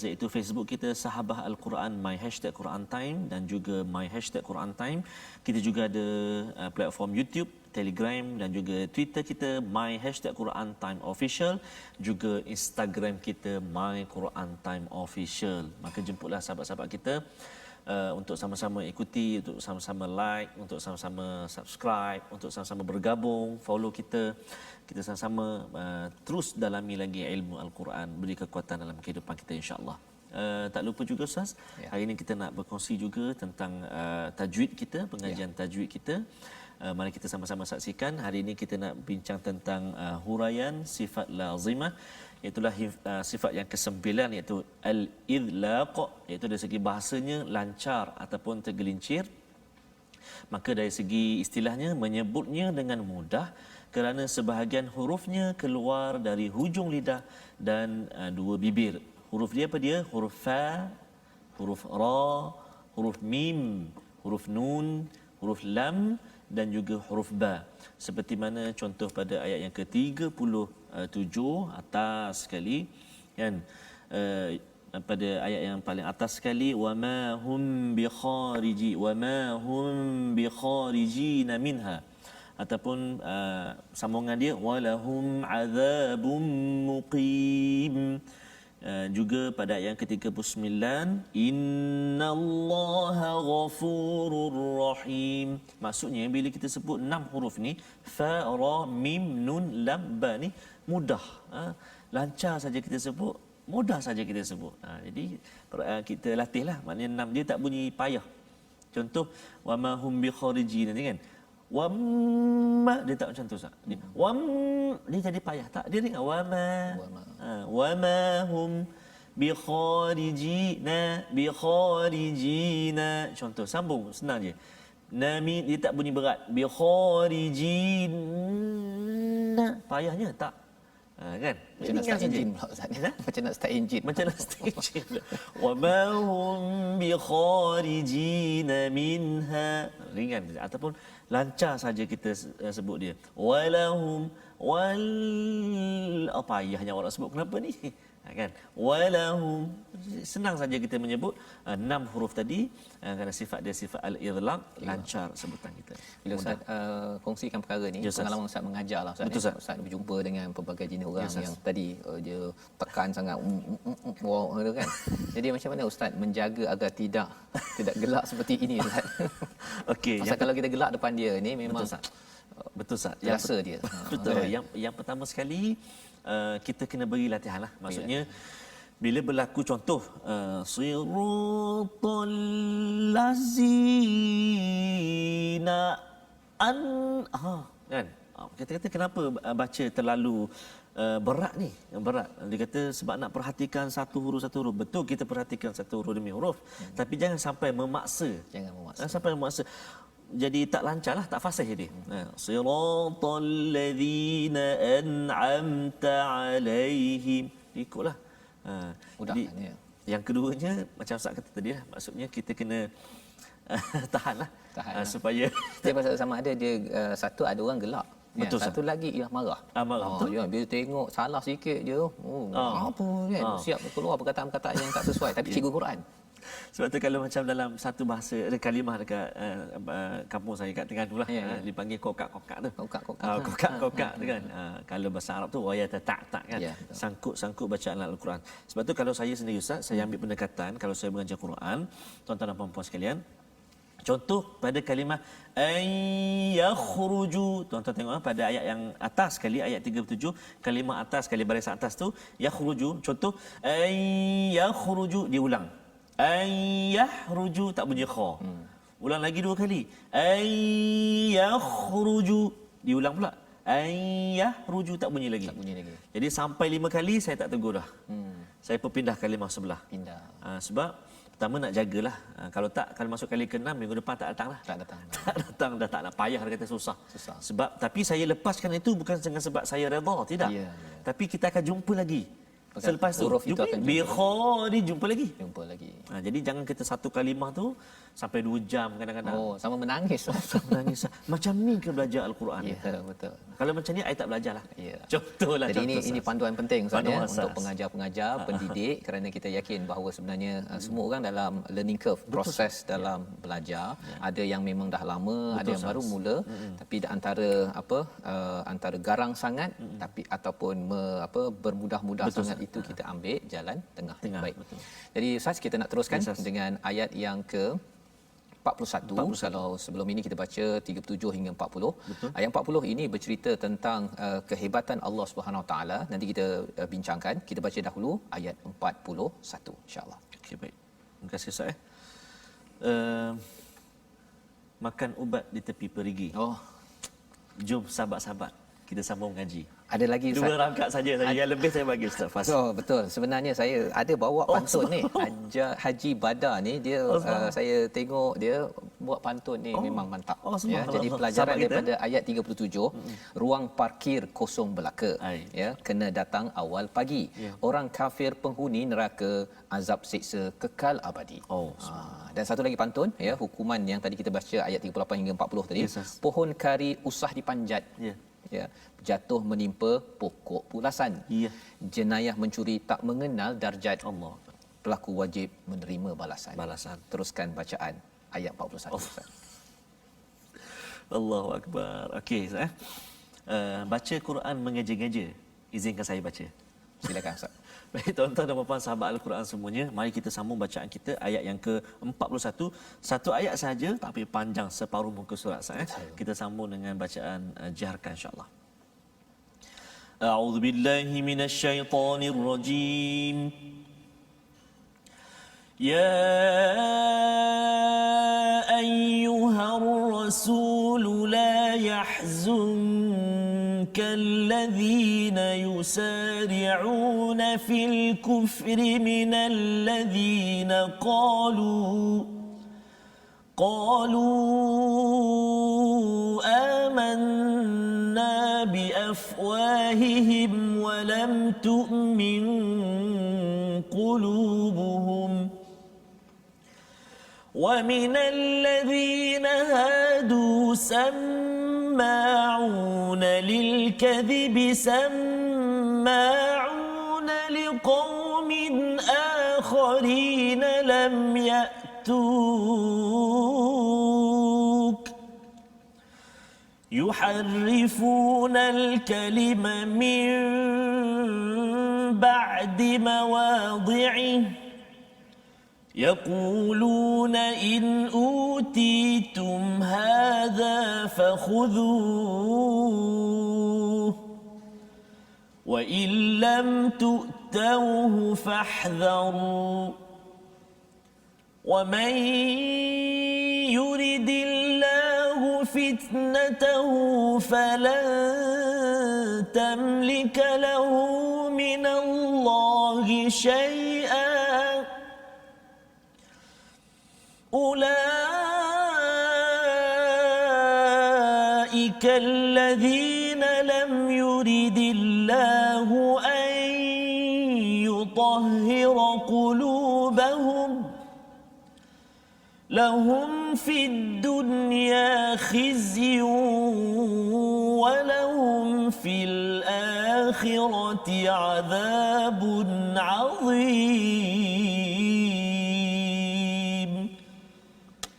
iaitu Facebook kita Sahabah Al-Quran My Quran Time dan juga My Quran Time. Kita juga ada platform YouTube, Telegram dan juga Twitter kita My Quran Time Official, juga Instagram kita My Quran Time Official. Maka jemputlah sahabat-sahabat kita untuk sama-sama ikuti, untuk sama-sama like, untuk sama-sama subscribe, untuk sama-sama bergabung, follow kita. Kita sama-sama terus dalami lagi ilmu Al-Quran, beri kekuatan dalam kehidupan kita, insya-Allah. Tak lupa juga Ustaz, hari ini kita nak berkongsi juga tentang tajwid kita, pengajian tajwid kita. Mari kita sama-sama saksikan. Hari ini kita nak bincang tentang huraian sifat lazimah, itulah sifat yang ke-9, iaitu al-idlaq, iaitu dari segi bahasanya lancar ataupun tergelincir. Maka dari segi istilahnya menyebutnya dengan mudah kerana sebahagian hurufnya keluar dari hujung lidah dan dua bibir. Huruf dia apa dia? Huruf fa, huruf ra, huruf mim, huruf nun, huruf lam dan juga huruf ba. Seperti mana contoh pada ayat yang ke-37 atas sekali, kan, pada ayat yang paling atas sekali, wama hum bi kharijina minha, ataupun sambungan dia walahum azabum muqim. Juga pada ayat yang ke-39, innallaha ghafurur rahim. Maksudnya bila kita sebut 6 huruf ni, fa, ra, mim, nun, lam, ba ni mudah, lancar saja kita sebut, mudah saja kita sebut. Jadi kita latihlah, maknanya 6 dia tak bunyi payah. Contoh wama hum bi kharijin ni, kan, Wamma dia tak macam tu Ustaz. Dia wam dia jadi payah tak? Dia ringan wama. Wama hum bi kharijina. Contoh sambung senang je. Nami dia tak bunyi berat. Bi kharijina. Payahnya tak. Kan? Macam nak start enjin pula Ustaz. Macam nak start enjin. Macam nak start enjin. Wa ma hum bi kharijina minha. Ringan ataupun lancar saja kita sebut dia. Walahum wal apa ayahnya orang sebut kenapa ni? Kan? Walahum senang saja kita menyebut 6 huruf tadi kerana sifat dia sifat al-idlaq, lancar sebutan kita. Bila Ustaz kongsikan perkara ni, pengalaman Ustaz mengajar lah Ustaz. Betul, Ustaz berjumpa dengan pelbagai jenis orang yang tadi dia tekan sangat wow tu kan. Jadi macam mana Ustaz menjaga agar tidak gelak seperti ini Ustaz? Okey, Pasal kalau kita gelak depan dia ni memang betul Ustaz. Rasa dia. Betul. Yang pertama sekali kita kena beri latihan lah. Maksudnya bila berlaku contoh siratal lazina kan, kita kata kenapa baca terlalu berat ni, berat. Dia kata sebab nak perhatikan satu huruf. Betul kita perhatikan satu huruf demi huruf, tapi jangan sampai memaksa. Jangan sampai memaksa. Jadi tak lancar lah, tak fasih dia. Siratal ladzina an'amta alaihim. Ikutlah. Jadi, yang keduanya macam Ustaz kata tadi lah, maksudnya kita kena tahanlah. Supaya dia pasal sama ada dia satu ada orang gelak. Betul, satu lagi ialah marah. Marah. Betul. Ya, bila tengok salah sikit je, apa kan? Siap keluar perkataan-perkataan yang tak sesuai tapi cikgu Quran. Sebab tu kalau macam dalam satu bahasa ada kalimah dekat kampung saya kat Terengganu lah, dipanggil kokak-kokak tu. Kokak tu kan. Kalau bahasa Arab tu wayata tak kan. Sangkut bacaan Al-Quran. Sebab tu kalau saya sendiri Ustaz, saya ambil pendekatan kalau saya mengajar Quran, tuan-tuan dan puan-puan sekalian, contoh pada kalimah yakhruju, tuan-tuan tengok pada ayat yang atas sekali, ayat 37, kalimah atas sekali barisan atas tu yakhruju, contoh yakhruju diulang. Yahruju tak bunyi kha. Ulang lagi 2 kali. Yakhruju diulang pula. Yahruju tak bunyi lagi. Jadi sampai 5 kali saya tak tegur dah. Saya perpindah kalimah sebelah. Sebab pertama nak jagalah. Kalau masuk kali ke-6 minggu depan tak datang lah. Tak datang dah, tak nak payah dia kata susah. Sebab tapi saya lepaskan itu bukan dengan sebab saya redha, tidak. Tapi kita akan jumpa lagi. Selepas tu jumpa lagi. Jadi jangan kita satu kalimah tu sampai 2 jam kadang-kadang. Sama menangis. Macam ni ke belajar Al-Quran? Ya, betul. Kalau macam ni I tak belajarlah. Contohlah. Jadi ini panduan penting untuk pengajar-pengajar, pendidik, kerana kita yakin bahawa sebenarnya semua orang dalam learning curve, proses dalam belajar, ada yang memang dah lama, ada yang baru mula, tapi antara garang sangat tapi ataupun bermudah-mudah sangat itu kita ambil jalan tengah. Baik. Jadi Ustaz, kita nak teruskan dengan ayat yang ke 41. Kalau sebelum ini kita baca 37 hingga 40. Ayat 40 ini bercerita tentang kehebatan Allah Subhanahu Wa Taala. Nanti kita bincangkan. Kita baca dahulu ayat 41 insya-Allah. Okey, baik. Terima kasih Ustaz. Makan ubat di tepi perigi. Jom sahabat-sahabat kita sambung mengaji. Ada lagi Ustaz? 2 rakaat saja. Yang lebih saya bagi Ustaz Fas. Betul. Sebenarnya saya ada bawa pantun ni. Haji Badar ni dia saya tengok dia buat pantun ni memang mantap. Jadi pelajaran daripada ayat 37, ruang parkir kosong belaka. Kena datang awal pagi. Orang kafir penghuni neraka, azab siksa kekal abadi. Dan satu lagi pantun hukuman yang tadi kita baca ayat 38 hingga 40 tadi. Pohon kari usah dipanjat. Jatuh menimpa pokok pulasan. Jenayah mencuri tak mengenal darjat. Allah. Pelaku wajib menerima balasan. Teruskan bacaan ayat 41. Allahu akbar. Okey, baca Quran mengeja-ngeja. Izinkan saya baca. Silakan Ustaz. Baik tuan-tuan dan puan-puan sahabat Al-Quran semuanya, mari kita sambung bacaan kita ayat yang ke-41. Satu ayat saja tapi panjang separuh muka surat Kita sambung dengan bacaan jaharkan insya-Allah. A'udzu billahi minasyaitonir rajim. Ya ayyuhar rasul la الذين يسارعون في الكفر من الذين قالوا آمنا بأفواههم ولم تؤمن قلوبهم ومن الذين هادوا سماعون للكذب سماعون لقوم آخرين لم يأتوك يحرفون الكلم من بعد مواضعه يقولون إن أوتيتم هذا فخذوه وإن لم تؤتوه فاحذروا ومن يرد الله فتنته فلن تملك له من الله شيئا أولئك الذين لم يرد الله أن يطهر قلوبهم لهم في الدنيا خزي ولهم في الآخرة عذاب عظيم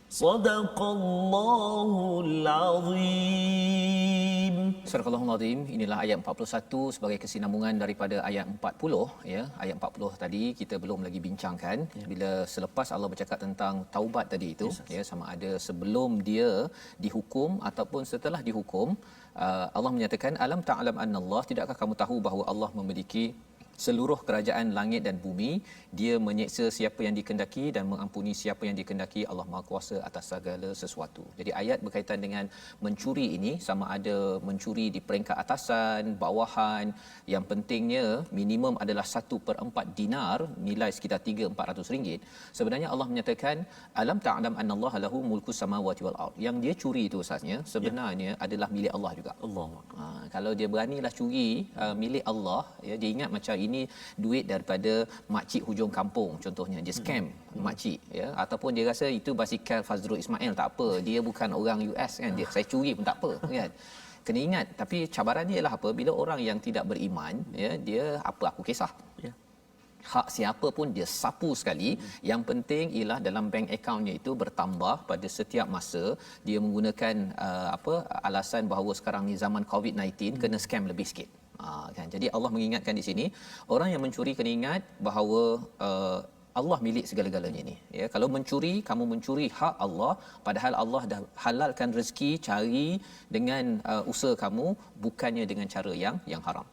صدق الله العظيم. Surah Al-Azim, inilah ayat 41 sebagai kesinambungan daripada ayat 40 ya. Ayat 40 tadi kita belum lagi bincangkan bila selepas Allah bercakap tentang taubat tadi itu ya, sama ada sebelum dia dihukum ataupun setelah dihukum, Allah menyatakan alam ta'lam annallah, tidakkah kamu tahu bahawa Allah memiliki seluruh kerajaan langit dan bumi, dia menyeksa siapa yang dikehendaki dan mengampuni siapa yang dikehendaki. Allah Maha Kuasa atas segala sesuatu. Jadi ayat berkaitan dengan mencuri ini, sama ada mencuri di peringkat atasan, bawahan, yang pentingnya minimum adalah 1/4 dinar, nilai sekitar 300-400 ringgit. Sebenarnya Allah menyatakan alam ta'lam annallaha lahu mulkus samawati wal ard. Yang dia curi itu Ustaznya sebenarnya adalah milik Allah juga. Allah. Kalau dia beranilah curi milik Allah, ya, dia ingat macam ini duit daripada makcik hujung kampung contohnya, dia scam makcik ya, ataupun dia rasa itu basikal Fazrul Ismail, tak apa, dia bukan orang US kan, dia saya curi pun tak apa kan. Kena ingat, tapi cabarannya ialah apa, bila orang yang tidak beriman ya, dia apa aku kisah ya, hak siapa pun dia sapu sekali. Yang penting ialah dalam bank accountnya itu bertambah pada setiap masa. Dia menggunakan alasan bahawa sekarang ni zaman COVID-19 kena scam lebih sikit. Kan. Jadi Allah mengingatkan di sini, orang yang mencuri kena ingat bahawa Allah milik segala-galanya ni. Ya, kalau mencuri, kamu mencuri hak Allah, padahal Allah dah halalkan rezeki, cari dengan usaha kamu, bukannya dengan cara yang haram.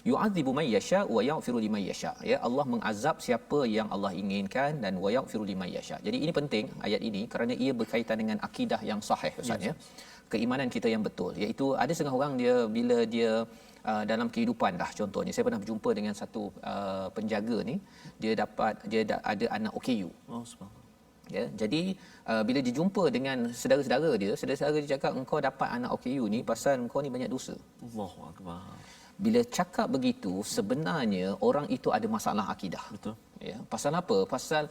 Yu'adzibu may yasha wa yaghfiru liman yasha. Ya, Allah mengazab siapa yang Allah inginkan dan wa yaghfiru liman yasha. Jadi ini penting ayat ini kerana ia berkaitan dengan akidah yang sahih Ustaz ya. Keimanan kita yang betul, iaitu ada setengah orang dia bila dia dalam kehidupan dah, contohnya saya pernah berjumpa dengan satu penjaga ni, dia ada anak OKU. Oh subhanallah. Ya, jadi bila dijumpa dengan saudara-saudara dia cakap engkau dapat anak OKU ni pasal engkau ni banyak dosa. Allahu akbar. Bila cakap begitu sebenarnya orang itu ada masalah akidah. Betul. Ya, pasal apa? Pasal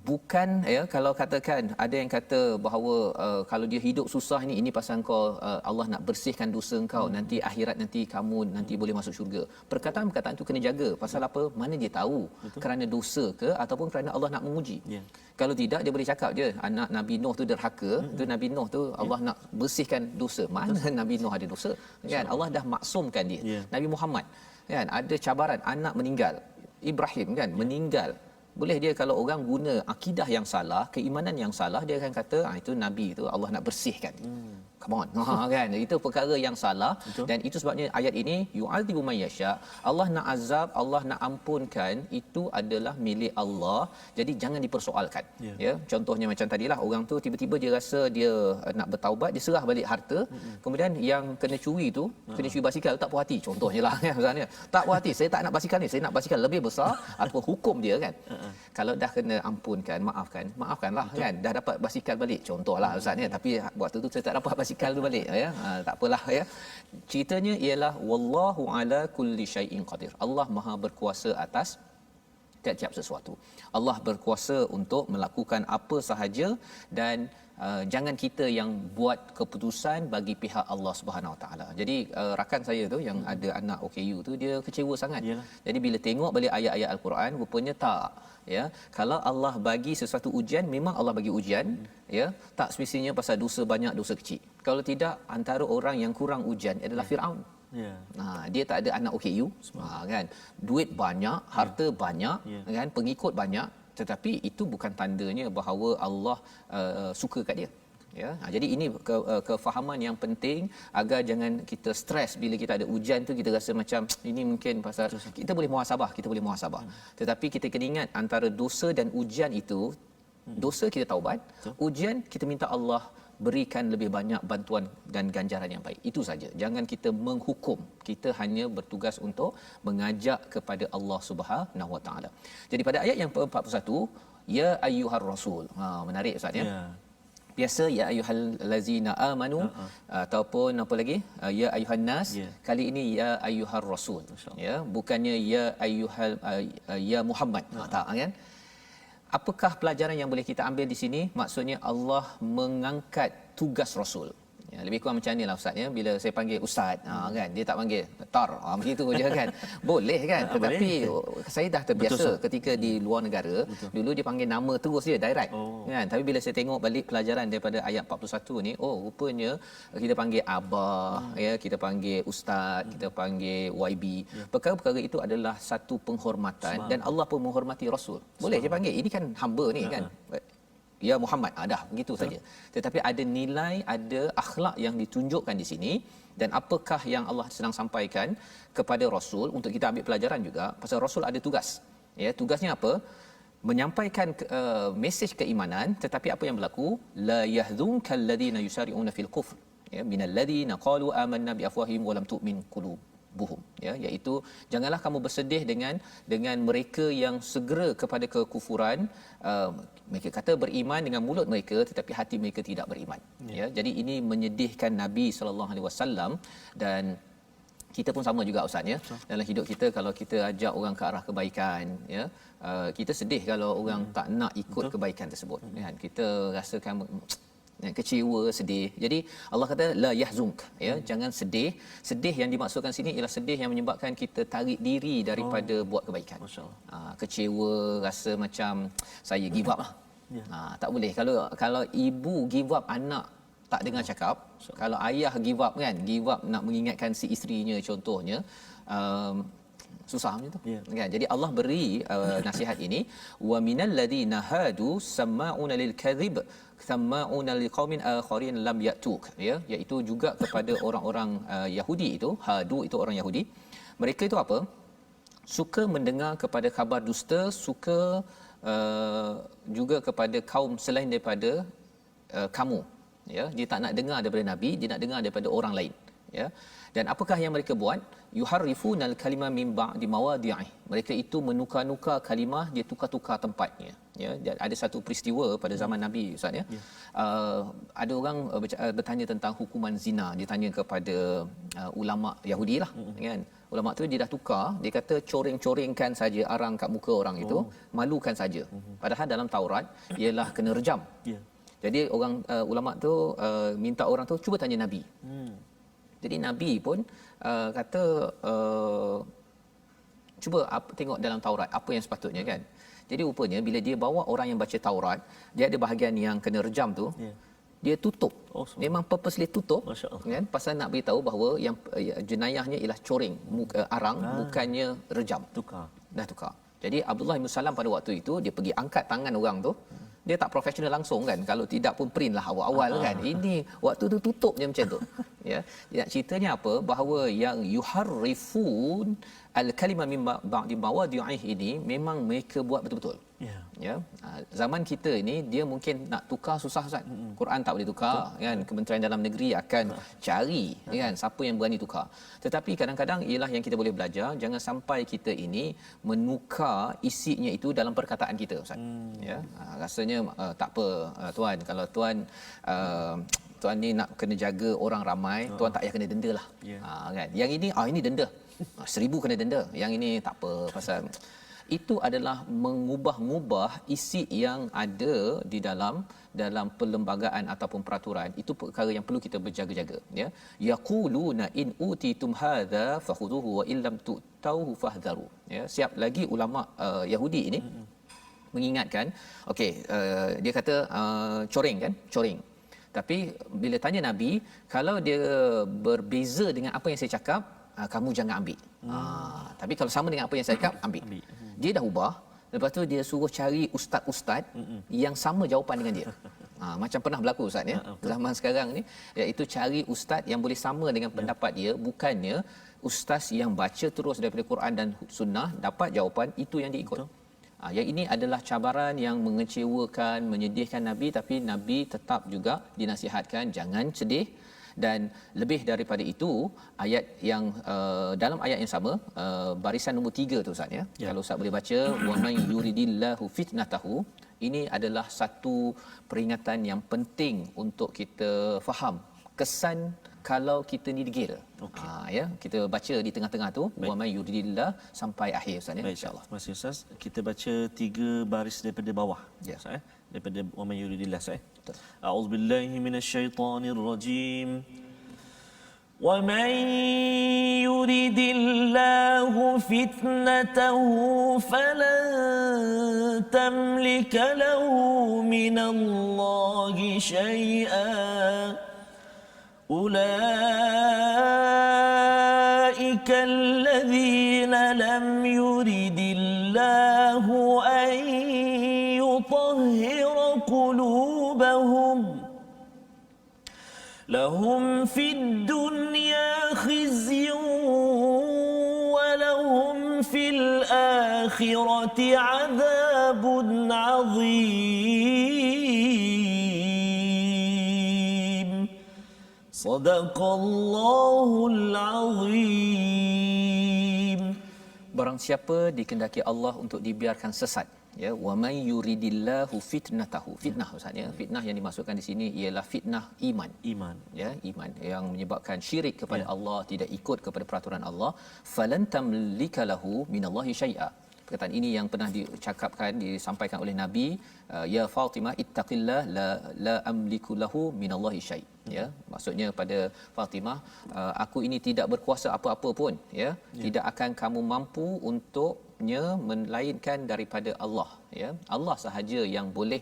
bukan ya, kalau katakan ada yang kata bahawa kalau dia hidup susah ini pasal kau Allah nak bersihkan dosa kau, nanti akhirat nanti kamu nanti boleh masuk syurga. Perkataan-perkataan itu kena jaga. Pasal apa? Mana dia tahu? Betul. Kerana dosa ke ataupun kerana Allah nak menguji? Kalau tidak, dia boleh cakap je anak Nabi Nuh tu derhaka, tu Nabi Nuh tu Allah nak bersihkan dosa. Mana Nabi Nuh ada dosa? Kan Allah dah maksumkan dia. Nabi Muhammad kan ada cabaran, anak meninggal. Ibrahim kan meninggal. Boleh dia kalau orang guna akidah yang salah, keimanan yang salah, dia akan kata itu Nabi itu Allah nak bersihkan. come on. Kan, itu perkara yang salah. Betul. Dan itu sebabnya ayat ini yu'adzibu may yasha. Allah nak azab, Allah nak ampunkan, itu adalah milik Allah. Jadi jangan dipersoalkan. Ya, contohnya macam tadilah, orang tu tiba-tiba dia rasa dia nak bertaubat, dia serah balik harta. Kemudian yang kena curi tu, kena curi basikal, tak puas hati contohnya lah kan, misalnya tak puas hati, saya tak nak basikal ni, saya nak basikal lebih besar, ataupun hukum dia kan. Kalau dah kena ampunkan, maafkanlah. Betul. Kan, dah dapat basikal balik contohlah ustaz ni, tapi waktu tu saya tak dapat basikal tu balik ya. Tak apalah ya. Ceritanya ialah wallahu ala kulli syai'in qadir. Allah Maha berkuasa atas tiap-tiap sesuatu. Allah berkuasa untuk melakukan apa sahaja, dan jangan kita yang buat keputusan bagi pihak Allah Subhanahu Wa Taala. Jadi rakan saya tu yang ada anak OKU tu, dia kecewa sangat. Yalah. Jadi bila tengok balik ayat-ayat Al-Quran, rupanya tak, ya, kalau Allah bagi sesuatu ujian, memang Allah bagi ujian, ya, tak semestinya pasal dosa banyak dosa kecil. Kalau tidak, antara orang yang kurang ujian adalah Firaun. Dia tak ada anak OKU, kan, duit banyak, harta banyak, kan, pengikut banyak, tetapi itu bukan tandanya bahawa Allah suka kat dia. Ya, jadi ini kefahaman yang penting, agar jangan kita stres bila kita ada ujian tu, kita rasa macam ini mungkin pasal kita boleh muhasabah, tetapi kita kena ingat antara dosa dan ujian itu, dosa kita taubat, ujian kita minta Allah berikan lebih banyak bantuan dan ganjaran yang baik. Itu saja. Jangan kita menghukum. Kita hanya bertugas untuk mengajak kepada Allah Subhanahu Wa Taala. Jadi pada ayat yang ke-41, ya ayyuhar rasul. Menarik ustaz ya. Biasa ya ayyuhal lazina amanu, ataupun apa lagi? Ya ayyuhan nas. Kali ini ya ayyuhar rasul. Ya, bukannya ya ayyuhal ya Muhammad. Tak kan? Apakah pelajaran yang boleh kita ambil di sini? Maksudnya Allah mengangkat tugas Rasul. Ya, lebih kurang macam inilah ustaz ya. Bila saya panggil ustaz, kan, dia tak panggil tar, begitu je kan. Boleh kan, tetapi saya dah terbiasa. Betul, ketika di luar negara, dulu dia panggil nama terus dia direct. Kan, tapi bila saya tengok balik pelajaran daripada ayat 41 ni, rupanya kita panggil abah, ya, kita panggil ustaz, kita panggil YB. Perkara-perkara itu adalah satu penghormatan, dan Allah pun menghormati Rasul. Boleh dia panggil, ini kan hamba ni kan. Ya Muhammad, dah begitu saja. Tetapi ada nilai, ada akhlak yang ditunjukkan di sini, dan apakah yang Allah sedang sampaikan kepada Rasul untuk kita ambil pelajaran juga. Pasal Rasul ada tugas. Ya, tugasnya apa? Menyampaikan mesej keimanan, tetapi apa yang berlaku? La yahzunka alladhina yusari'una fil kufr. Ya, minal ladhina qalu amanna bi afwahihim wa lam tu'min qulubuhum. Ya, iaitu janganlah kamu bersedih dengan mereka yang segera kepada kekufuran. Mereka kata beriman dengan mulut mereka, tetapi hati mereka tidak beriman. Ya, jadi ini menyedihkan Nabi sallallahu alaihi wasallam, dan kita pun sama juga ustaz ya. Dalam hidup kita, kalau kita ajak orang ke arah kebaikan, ya, kita sedih kalau orang tak nak ikut kebaikan tersebut. Kan, kita rasakan kecewa, sedih. Jadi Allah kata la yahzunk, ya, jangan sedih. Sedih yang dimaksudkan sini ialah sedih yang menyebabkan kita tarik diri daripada buat kebaikan. Kecewa, rasa macam saya give up lah. Tak boleh. Kalau ibu give up anak tak dengar cakap, kalau ayah give up kan, give up nak mengingatkan si isterinya contohnya, susah macam tu. Kan? Jadi Allah beri nasihat ini, wa minal ladina hadu sama'una lil kadhib sama'una liqaumin akharin lam yatuk, ya, iaitu juga kepada orang-orang Yahudi itu. Hadu itu orang Yahudi. Mereka itu apa? Suka mendengar kepada khabar dusta, suka juga kepada kaum selain daripada kamu. Ya, dia tak nak dengar daripada nabi, dia nak dengar daripada orang lain. Ya. Dan apakah yang mereka buat? Yuharrifunal kalimah min ba'di mawadhi'i. Mereka itu menukar-nukar kalimah, dia tukar-tukar tempatnya. Ya, ada satu peristiwa pada zaman Nabi ustaz ya. Ada orang bertanya tentang hukuman zina. Dia tanya kepada ulama Yahudi lah, kan. Ulama tu dia dah tukar, dia kata coreng-corengkan saja arang kat muka orang itu, malukan saja. Padahal dalam Taurat ialah kena rejam. Jadi orang ulama tu minta orang tu cuba tanya Nabi. Jadi Nabi pun kata cuba tengok dalam Taurat apa yang sepatutnya kan. Jadi rupanya bila dia bawa orang yang baca Taurat, dia ada bahagian yang kena rejam tu, dia tutup. Memang purposely tutup kan, pasal nak beritahu bahawa yang jenayahnya ialah coreng arang, bukannya rejam. Dah tukar. Jadi Abdullah bin Salam pada waktu itu dia pergi angkat tangan orang tu, dia tak profesional langsung kan, kalau tidak pun print lah awal-awal kan. Ini waktu tu tutup je macam tu. Ya, ceritanya apa, bahawa yang yuharrifun al-kalima min ba'di mawadhi'ih ini memang mereka buat betul-betul. Ya, zaman kita ini dia mungkin nak tukar susah Ustaz. Quran tak boleh tukar kan, Kementerian Dalam Negeri akan cari kan siapa yang berani tukar. Tetapi kadang-kadang ialah yang kita boleh belajar, jangan sampai kita ini menukar isinya itu dalam perkataan kita Ustaz. Ya, rasanya tak apa tuan, kalau tuan ni nak kena jaga orang ramai, tuan tak payah kena denda lah. Kan, yang ini ini denda 1,000 kena denda, yang ini tak apa, pasal itu adalah mengubah-ubah isi yang ada di dalam perlembagaan ataupun peraturan. Itu perkara yang perlu kita berjaga-jaga, ya. Yaquluna in utitum hadza fakhuduhu wa illam tu'tauhu fahdharu. Ya, siap lagi ulama Yahudi ini mengingatkan, dia kata coreng kan, coreng. Tapi bila tanya Nabi, kalau dia berbeza dengan apa yang saya cakap, kamu jangan ambil. Tapi kalau sama dengan apa yang saya cakap, ambil. Dia dah ubah, lepas tu dia suruh cari ustaz-ustaz yang sama jawapan dengan dia. Macam pernah berlaku Ustaz, ya. Zaman sekarang ni, iaitu cari ustaz yang boleh sama dengan pendapat dia, bukannya ustaz yang baca terus daripada Quran dan sunnah dapat jawapan itu yang diikut. Yang ini adalah cabaran yang mengecewakan, menyedihkan Nabi, tapi Nabi tetap juga dinasihatkan jangan sedih. Dan lebih daripada itu, ayat yang dalam ayat yang sama, barisan nombor 3 tu Ustaz, ya. Kalau Ustaz boleh baca, wa may yuridillahu fitnatahu, ini adalah satu peringatan yang penting untuk kita faham kesan kalau kita ni degil. Ya, kita baca di tengah-tengah tu, wa may yuridillah sampai akhir Ustaz, ya, insya-Allah. Terima kasih Ustaz. Kita baca 3 baris daripada bawah. Ustaz, daripada wa may yuridillah Ustaz. A'udzubillahi minasyaitonirrajim. Wa may yuridillahu fitnatahu falan tamlika lahu minallahi syai'an. أولئك الذين لم يرد الله أن يطهر قلوبهم لهم في الدنيا خزي ولهم في الآخرة عذاب عظيم. Sadaqallahul azim. Barang siapa dikehendaki Allah untuk dibiarkan sesat, ya, wa may yuridillahu fitnatahu. Fitnah Ustaz, ya. Fitnah yang dimasukkan di sini ialah fitnah iman. Ya, iman yang menyebabkan syirik kepada Allah, tidak ikut kepada peraturan Allah. Falan tamlika lahu minallahi syai'a. Perkataan ini yang pernah disampaikan oleh Nabi, ya Fatimah ittaqillah la amliku lahu minallahi syai'. Ya, maksudnya pada Fatimah, aku ini tidak berkuasa apa-apa pun, ya. Tidak akan kamu mampu untuknya melainkan daripada Allah, ya. Allah sahaja yang boleh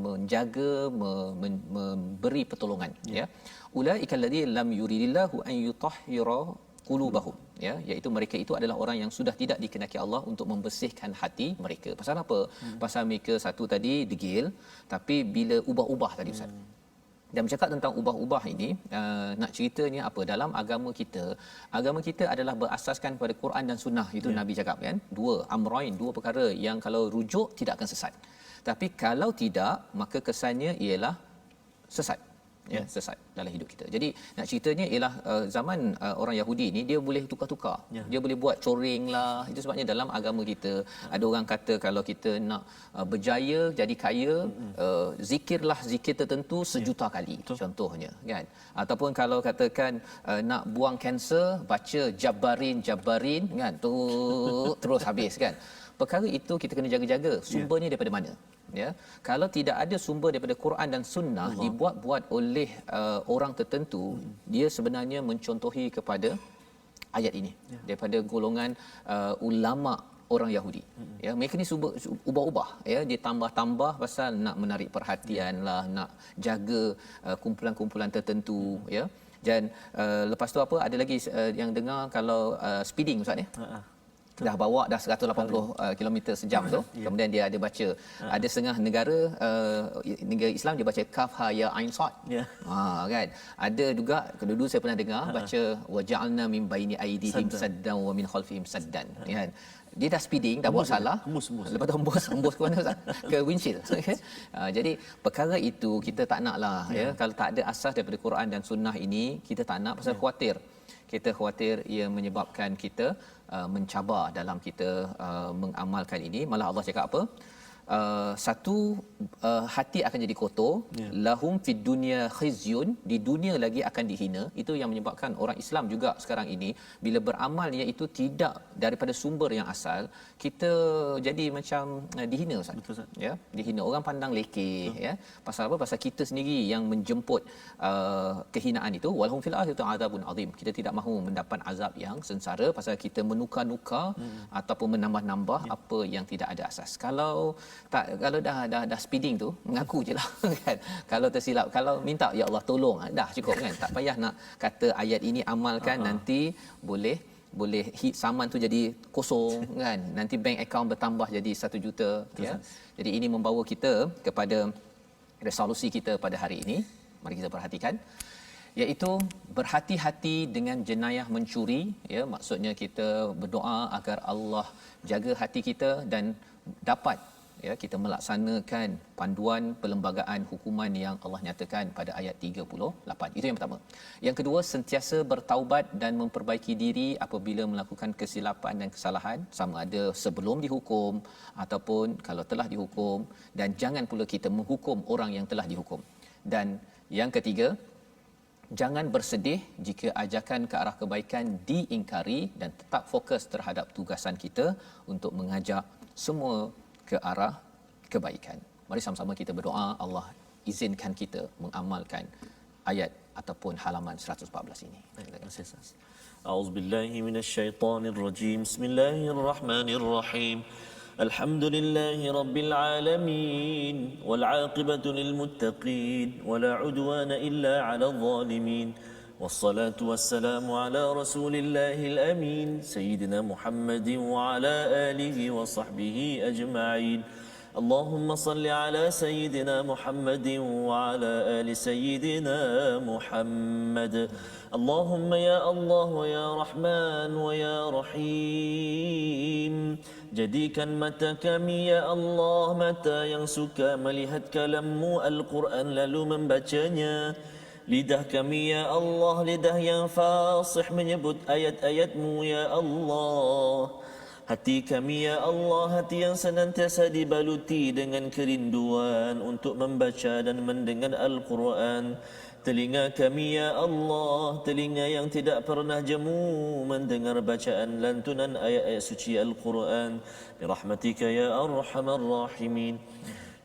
menjaga, memberi pertolongan, ya. Ulaikal ladzina lam yuridillahu an yutahhira qulubahum, ya, iaitu mereka itu adalah orang yang sudah tidak dikehendaki Allah untuk membersihkan hati mereka. Pasal apa? Pasal mereka satu tadi degil, tapi bila ubah-ubah tadi Ustaz. Dan bercakap tentang ubah-ubah ini, nak ceritanya apa, dalam agama kita adalah berasaskan pada Quran dan sunnah. Itu Nabi cakap kan, dua perkara yang kalau rujuk tidak akan sesat. Tapi kalau tidak, maka kesannya ialah sesat. Ya, sesat dalam hidup kita. Jadi nak ceritanya ialah zaman orang Yahudi ni dia boleh tukar-tukar. Dia boleh buat coreng lah. Itu sebabnya dalam agama kita ada orang kata kalau kita nak berjaya jadi kaya, zikirlah zikir tertentu 1,000,000 kali. Contohnya kan. Ataupun kalau katakan nak buang kanser, baca jabarin kan, terus habis kan. Perkara itu kita kena jaga-jaga sumbernya daripada mana. Ya, kalau tidak ada sumber daripada Quran dan sunnah, dibuat-buat oleh orang tertentu, dia sebenarnya mencontohi kepada ayat ini daripada golongan ulama orang Yahudi. Ya, mereka ni ubah-ubah, ya, dia tambah-tambah pasal nak menarik perhatian lah, nak jaga kumpulan-kumpulan tertentu, ya. Dan lepas tu apa, ada lagi yang dengar kalau speeding Ustaz, ya. dah bawa dah 180 kilometer sejam tu, kemudian dia ada baca, ada setengah negara negara Islam dia baca kaf ha ya ain sad. Kan, ada juga dulu saya pernah dengar baca waja'alna min baini aidihim saddan wa min khalfihim saddan, kan. Dia dah speeding, dah buat salah, hembus. lepas tu hembus ke mana Ustaz? Ke windshield. Okay? Jadi perkara itu kita tak naklah, ya. Kalau tak ada asas daripada Quran dan sunnah ini, kita tak nak, pasal khawatir. Kita khawatir ia menyebabkan kita mencabar dalam kita mengamalkan ini. Malah Allah cakap apa? Satu, hati akan jadi kotor, lahum fid dunya khizyun, di dunia lagi akan dihina. Itu yang menyebabkan orang Islam juga sekarang ini bila beramalnya itu tidak daripada sumber yang asal, kita jadi macam dihina, Ustaz. Betul, Ustaz. Ya, dihina, orang pandang lekeh, ya. Pasal apa? Pasal kita sendiri yang menjemput kehinaan itu. Walhum fil akhirati azabun azim, kita tidak mahu mendapat azab yang sengsara pasal kita menukar-nukar ataupun menambah-nambah apa yang tidak ada asas. Kalau dah speeding tu, mengaku je lah kan. Kalau tersilap, kalau minta ya Allah tolong, dah cukup kan. Tak payah nak kata ayat ini amalkan, nanti boleh saman tu jadi kosong kan. Nanti bank account bertambah jadi 1 juta, ya. Jadi ini membawa kita kepada resolusi kita pada hari ini. Mari kita perhatikan, iaitu berhati-hati dengan jenayah mencuri, ya. Maksudnya kita berdoa agar Allah jaga hati kita dan dapat, ya, kita melaksanakan panduan perlembagaan hukuman yang Allah nyatakan pada ayat 38. Itu yang pertama. Yang kedua, sentiasa bertaubat dan memperbaiki diri apabila melakukan kesilapan dan kesalahan, sama ada sebelum dihukum ataupun kalau telah dihukum, dan jangan pula kita menghukum orang yang telah dihukum. Dan yang ketiga, jangan bersedih jika ajakan ke arah kebaikan diingkari dan tetap fokus terhadap tugasan kita untuk mengajak semua ke arah kebaikan. Mari sama-sama kita berdoa Allah izinkan kita mengamalkan ayat ataupun halaman 114 ini. A'udzubillahi minasyaitonirrajim. Bismillahirrahmanirrahim. Alhamdulillahi rabbil alamin wal 'aqibatu lil muttaqin wala 'udwana illa 'alal zalimin. والصلاة والسلام على رسول الله الأمين سيدنا محمد وعلى آله وصحبه أجمعين. اللهم صل على سيدنا محمد وعلى آل سيدنا محمد. اللهم يا الله ويا رحمن ويا رحيم, jadikan mata kami ya Allah mata yang suka melihat kalam-Mu Al-Quran lalu membacanya. Lidah kami ya Allah, lidah yang fasih menyebut ayat-ayat-Mu ya Allah. Hati kami ya Allah, hati yang senantiasa dibaluti dengan kerinduan untuk membaca dan mendengar Al-Quran. Telinga kami ya Allah, telinga yang tidak pernah jemu mendengar bacaan lantunan ayat-ayat suci Al-Quran. Birahmatika ya Arhamar Rahimin.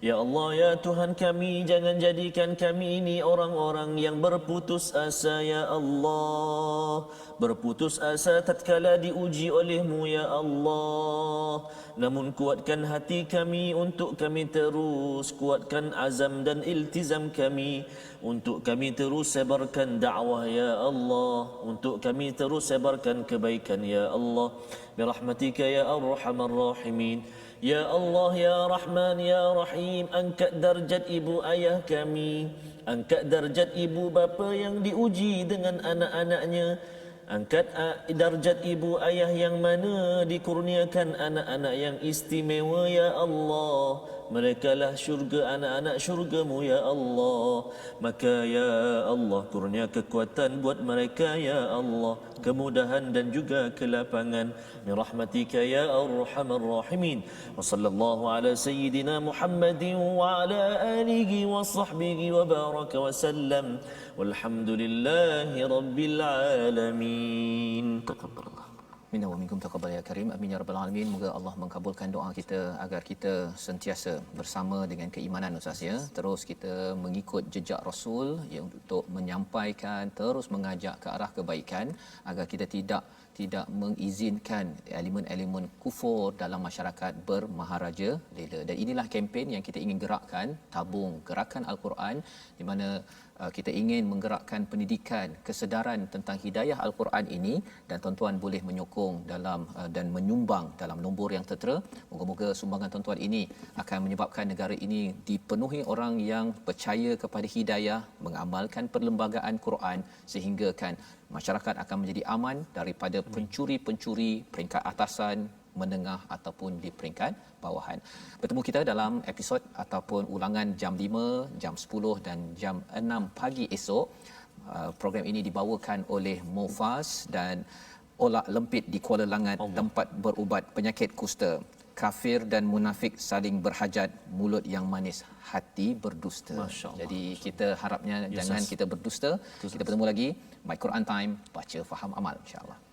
Ya Allah, ya Tuhan kami, jangan jadikan kami ini orang-orang yang berputus asa ya Allah. Berputus asa tatkala diuji oleh-Mu ya Allah. Namun kuatkan hati kami untuk kami terus, kuatkan azam dan iltizam kami untuk kami terus sebarkan dakwah ya Allah, untuk kami terus sebarkan kebaikan ya Allah. Birahmatika ya Arhamar Rahimin. Ya Allah, ya Rahman, ya Rahim, angkat darjat ibu ayah kami, angkat darjat ibu bapa yang diuji dengan anak-anaknya, angkat darjat ibu ayah yang mana dikurniakan anak-anak yang istimewa ya Allah. Merekalah syurga anak-anak syurga-Mu ya Allah. Maka ya Allah, kurnia kekuatan buat mereka ya Allah, kemudahan dan juga kelapangan. Bi rahmatika ya Arhamar Rahimin. Wa sallallahu ala sayyidina Muhammadin wa ala alihi wa sahbihi wa baraka wa sallam. Walhamdulillahi rabbil alamin. Taqabbalallah minna wa minkum taqabbal ya karim. Amin ya rabbal alamin. Moga Allah mengabulkan doa kita agar kita sentiasa bersama dengan keimanan, Ustaz, ya. Terus kita mengikut jejak Rasul yang untuk menyampaikan, terus mengajak ke arah kebaikan agar kita tidak mengizinkan elemen-elemen kufur dalam masyarakat bermaharaja lela. Dan inilah kempen yang kita ingin gerakkan, tabung gerakan Al-Quran, di mana kita ingin menggerakkan pendidikan kesedaran tentang hidayah al-Quran ini, dan tuan-tuan boleh menyokong dalam dan menyumbang dalam nombor yang tertera. Moga-moga sumbangan tuan-tuan ini akan menyebabkan negara ini dipenuhi orang yang percaya kepada hidayah, mengamalkan perlembagaan Quran, sehingga kan masyarakat akan menjadi aman daripada pencuri-pencuri peringkat atasan, menengah ataupun di peringkat bawahan. Bertemu kita dalam episod ataupun ulangan jam 5, jam 10 dan jam 6 pagi esok. Program ini dibawakan oleh Mufas dan Olak Lempit di Kuala Langat, tempat berubat penyakit kusta. Kafir dan munafik saling berhajat, mulut yang manis, hati berdusta. Jadi kita harapnya jangan kita berdusta. Kita bertemu lagi My Quran Time, baca faham amal, insya-Allah.